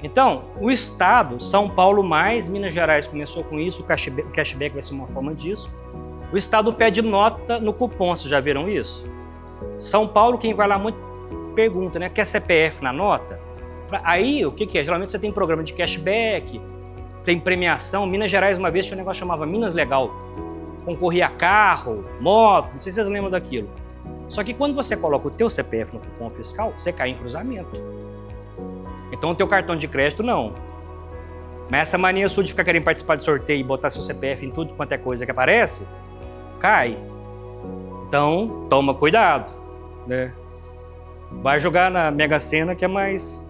Então, o Estado, São Paulo mais Minas Gerais começou com isso, o cashback vai ser uma forma disso. O Estado pede nota no cupom, vocês já viram isso? São Paulo, quem vai lá muito pergunta, né? Quer CPF na nota? Aí, o que é? Geralmente você tem programa de cashback, tem premiação. Minas Gerais, uma vez, tinha um negócio que chamava Minas Legal. Concorria a carro, moto, não sei se vocês lembram daquilo. Só que quando você coloca o teu CPF no cupom fiscal, você cai em cruzamento. Então o teu cartão de crédito não. Mas essa mania sua de ficar querendo participar de sorteio e botar seu CPF em tudo quanto é coisa que aparece, cai. Então toma cuidado, né? Vai jogar na Mega Sena que é mais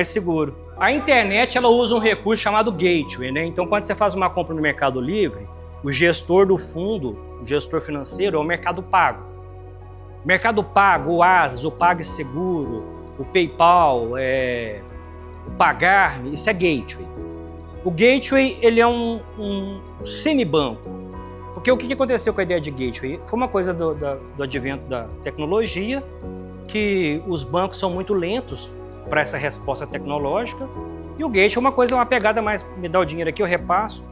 seguro. A internet ela usa um recurso chamado gateway, né? Então quando você faz uma compra no Mercado Livre, o gestor do fundo, o gestor financeiro é o Mercado Pago. O Mercado Pago, o Asas, o PagSeguro, o PayPal, o Pagar.me, isso é gateway. O gateway ele é um semi-banco. Porque o que aconteceu com a ideia de gateway? Foi uma coisa do advento da tecnologia, que os bancos são muito lentos para essa resposta tecnológica, e o gateway é uma pegada mais, me dá o dinheiro aqui, eu repasso.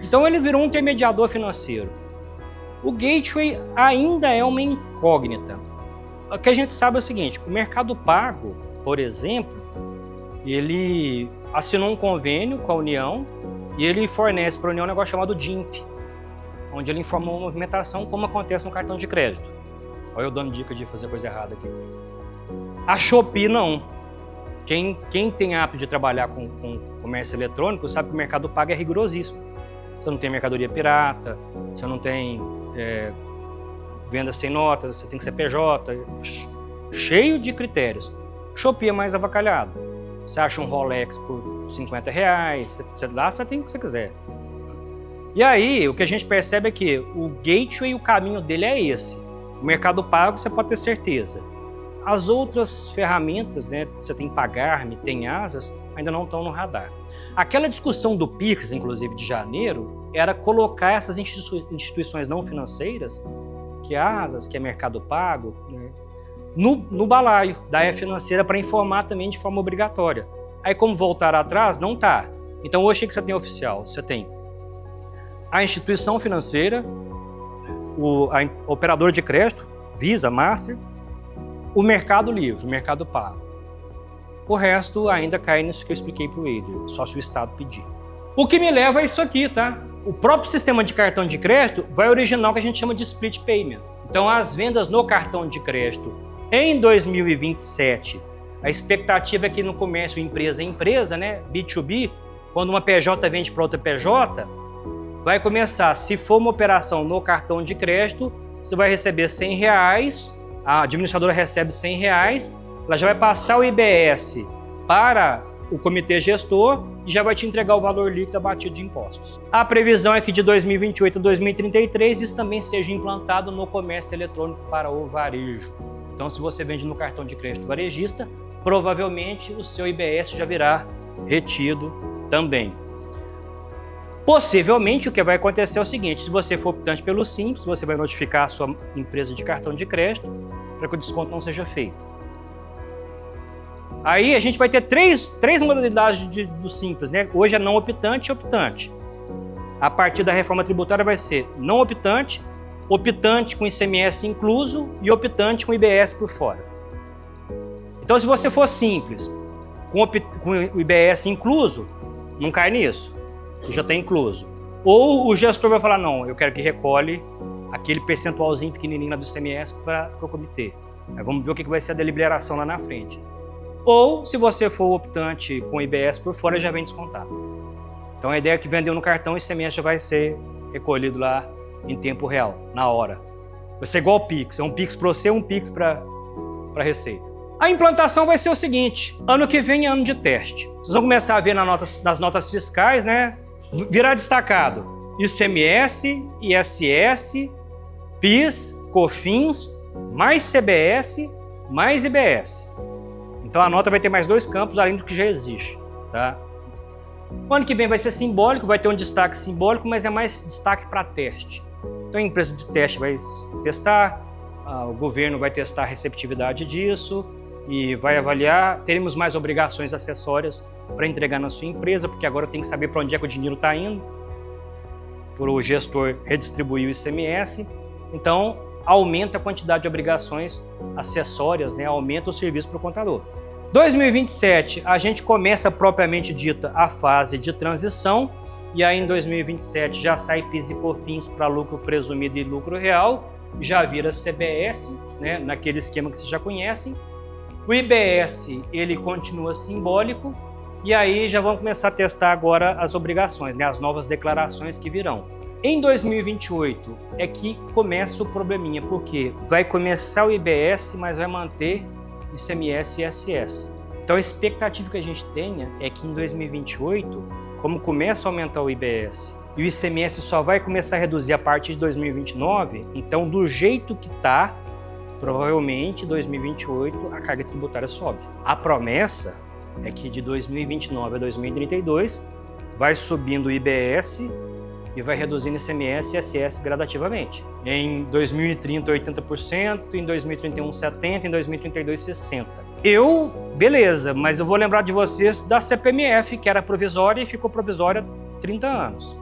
Então ele virou um intermediador financeiro. O gateway ainda é uma incógnita. O que a gente sabe é o seguinte, o Mercado Pago, por exemplo, ele assinou um convênio com a União e ele fornece para a União um negócio chamado DIMP, onde ele informa uma movimentação como acontece no cartão de crédito. Olha eu dando dica de fazer coisa errada aqui. A Shopee não. Quem tem hábito de trabalhar com comércio eletrônico sabe que o Mercado Pago é rigorosíssimo. você não tem mercadoria pirata, você não tem venda sem nota, você tem que ser PJ, cheio de critérios. Shopee é mais avacalhado. Você acha um Rolex por R$50, lá você tem o que você quiser. E aí, o que a gente percebe é que o gateway, o caminho dele é esse. O Mercado Pago, você pode ter certeza. As outras ferramentas, né, você tem Pagar.me, tem Asas, ainda não estão no radar. Aquela discussão do Pix, inclusive de janeiro, era colocar essas instituições não financeiras, que é Asas, que é Mercado Pago, né, no balaio da E-Financeira para informar também de forma obrigatória. Aí, como voltar atrás, não tá. Então, hoje o que você tem oficial? Você tem a instituição financeira, a operadora de crédito, Visa, Master, o Mercado Livre, o Mercado Pago. O resto ainda cai nisso que eu expliquei para o Adrian, só se o Estado pedir. O que me leva a isso aqui, tá? O próprio sistema de cartão de crédito vai originar o que a gente chama de split payment. Então, as vendas no cartão de crédito em 2027, a expectativa é que no comércio empresa a empresa, né, B2B, quando uma PJ vende para outra PJ, vai começar, se for uma operação no cartão de crédito, você vai receber R$100, a administradora recebe R$100, ela já vai passar o IBS para o comitê gestor e já vai te entregar o valor líquido abatido de impostos. A previsão é que de 2028 a 2033 isso também seja implantado no comércio eletrônico para o varejo. Então, se você vende no cartão de crédito varejista, provavelmente o seu IBS já virá retido também. Possivelmente, o que vai acontecer é o seguinte: se você for optante pelo Simples, você vai notificar a sua empresa de cartão de crédito para que o desconto não seja feito. Aí a gente vai ter três modalidades do Simples, né? Hoje é não optante e optante. A partir da reforma tributária vai ser não optante, optante com ICMS incluso e optante com IBS por fora. Então, se você for Simples, com o IBS incluso, não cai nisso. Você já tem incluso. Ou o gestor vai falar, não, eu quero que recolhe aquele percentualzinho pequenininho lá do ICMS para o comitê. Aí vamos ver o que vai ser a deliberação lá na frente. Ou, se você for optante com IBS por fora, já vem descontado. Então, a ideia é que vendeu no cartão, o ICMS já vai ser recolhido lá em tempo real, na hora. Vai ser igual ao Pix. É um Pix para você, um Pix para a Receita. A implantação vai ser o seguinte: ano que vem é ano de teste. Vocês vão começar a ver nas notas fiscais, né? Virá destacado ICMS, ISS, PIS, COFINS, mais CBS, mais IBS. Então a nota vai ter mais 2 campos além do que já existe, tá? O ano que vem vai ser simbólico, vai ter um destaque simbólico, mas é mais destaque para teste. Então a empresa de teste vai testar, o governo vai testar a receptividade disso e vai avaliar. Teremos mais obrigações acessórias para entregar na sua empresa, porque agora tem que saber para onde é que o dinheiro está indo, para o gestor redistribuir o ICMS. Então aumenta a quantidade de obrigações acessórias, né? Aumenta o serviço para o contador. 2027, a gente começa propriamente dita a fase de transição, e aí em 2027 já sai PIS e COFINS para lucro presumido e lucro real, já vira CBS, né, naquele esquema que vocês já conhecem. O IBS, ele continua simbólico, e aí já vamos começar a testar agora as obrigações, né, as novas declarações que virão. Em 2028 é que começa o probleminha, porque vai começar o IBS, mas vai manter ICMS e ISS. Então a expectativa que a gente tenha é que em 2028, como começa a aumentar o IBS e o ICMS só vai começar a reduzir a partir de 2029, então do jeito que está, provavelmente em 2028 a carga tributária sobe. A promessa é que de 2029 a 2032 vai subindo o IBS e vai reduzindo ICMS e ISS gradativamente. Em 2030, 80%, em 2031, 70%, em 2032, 60%. Beleza, mas eu vou lembrar de vocês da CPMF, que era provisória e ficou provisória 30 anos.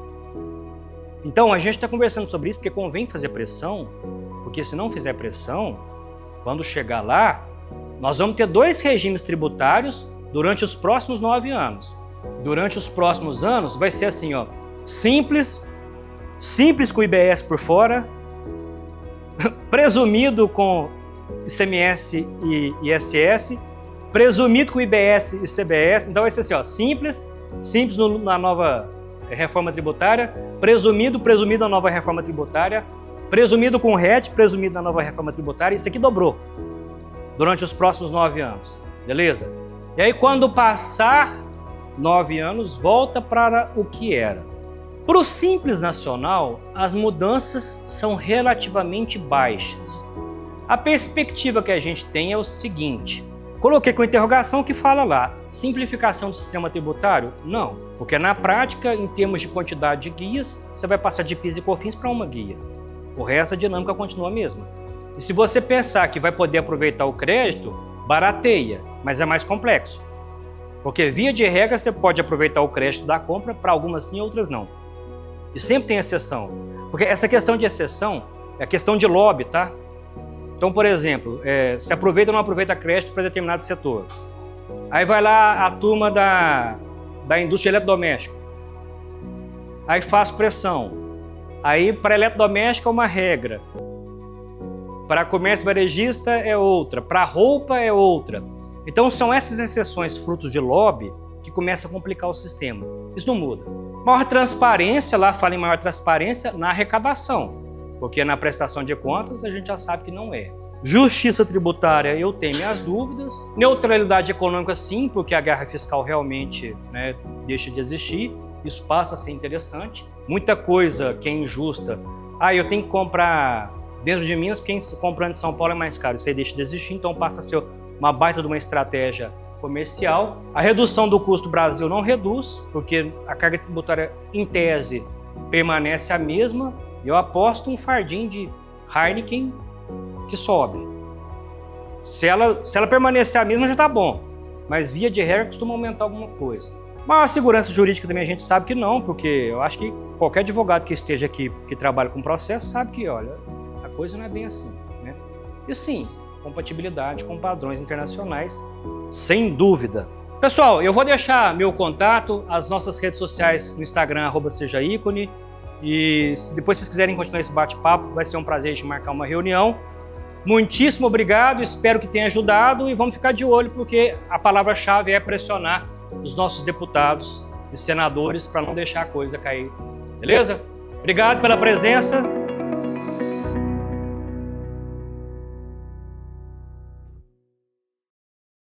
Então, a gente está conversando sobre isso porque convém fazer pressão, porque se não fizer pressão, quando chegar lá, nós vamos ter 2 regimes tributários durante os próximos 9 anos. Durante os próximos anos, vai ser assim, ó, simples com IBS por fora, presumido com ICMS e ISS, presumido com IBS e CBS. Então vai ser assim, ó, simples na nova reforma tributária, presumido a nova reforma tributária, presumido com RET, presumido a nova reforma tributária, isso aqui dobrou durante os próximos 9 anos, beleza? E aí quando passar 9 anos, volta para o que era. Para o Simples Nacional, as mudanças são relativamente baixas. A perspectiva que a gente tem é o seguinte, coloquei com interrogação que fala lá, simplificação do sistema tributário? Não, porque na prática, em termos de quantidade de guias, você vai passar de PIS e COFINS para uma guia. O resto, a dinâmica continua a mesma. E se você pensar que vai poder aproveitar o crédito, barateia, mas é mais complexo. Porque via de regra, você pode aproveitar o crédito da compra, para algumas sim, outras não. E sempre tem exceção. Porque essa questão de exceção é questão de lobby, tá? Então, por exemplo, se aproveita ou não aproveita crédito para determinado setor. Aí vai lá a turma da indústria eletrodoméstica. Aí faz pressão. Aí para eletrodoméstica é uma regra. Para comércio varejista é outra. Para roupa é outra. Então são essas exceções frutos de lobby que começam a complicar o sistema. Isso não muda. Maior transparência, lá fala em maior transparência na arrecadação. Porque na prestação de contas a gente já sabe que não é. Justiça tributária, eu tenho minhas dúvidas. Neutralidade econômica, sim, porque a guerra fiscal realmente, né, deixa de existir. Isso passa a ser interessante. Muita coisa que é injusta. Eu tenho que comprar dentro de Minas, porque comprando em São Paulo é mais caro. Isso aí deixa de existir, então passa a ser uma baita de uma estratégia comercial. A redução do custo do Brasil não reduz, porque a carga tributária, em tese, permanece a mesma. Eu aposto um fardinho de Heineken que sobe. Se ela permanecer a mesma, já tá bom. Mas via de regra costuma aumentar alguma coisa. Mas a segurança jurídica também a gente sabe que não, porque eu acho que qualquer advogado que esteja aqui, que trabalha com processo, sabe que, olha, a coisa não é bem assim, né? E sim, compatibilidade com padrões internacionais, sem dúvida. Pessoal, eu vou deixar meu contato, as nossas redes sociais no Instagram, @sejaicone. E depois se vocês quiserem continuar esse bate-papo, vai ser um prazer de marcar uma reunião. Muitíssimo obrigado, espero que tenha ajudado e vamos ficar de olho porque a palavra-chave é pressionar os nossos deputados e senadores para não deixar a coisa cair, beleza? Obrigado pela presença.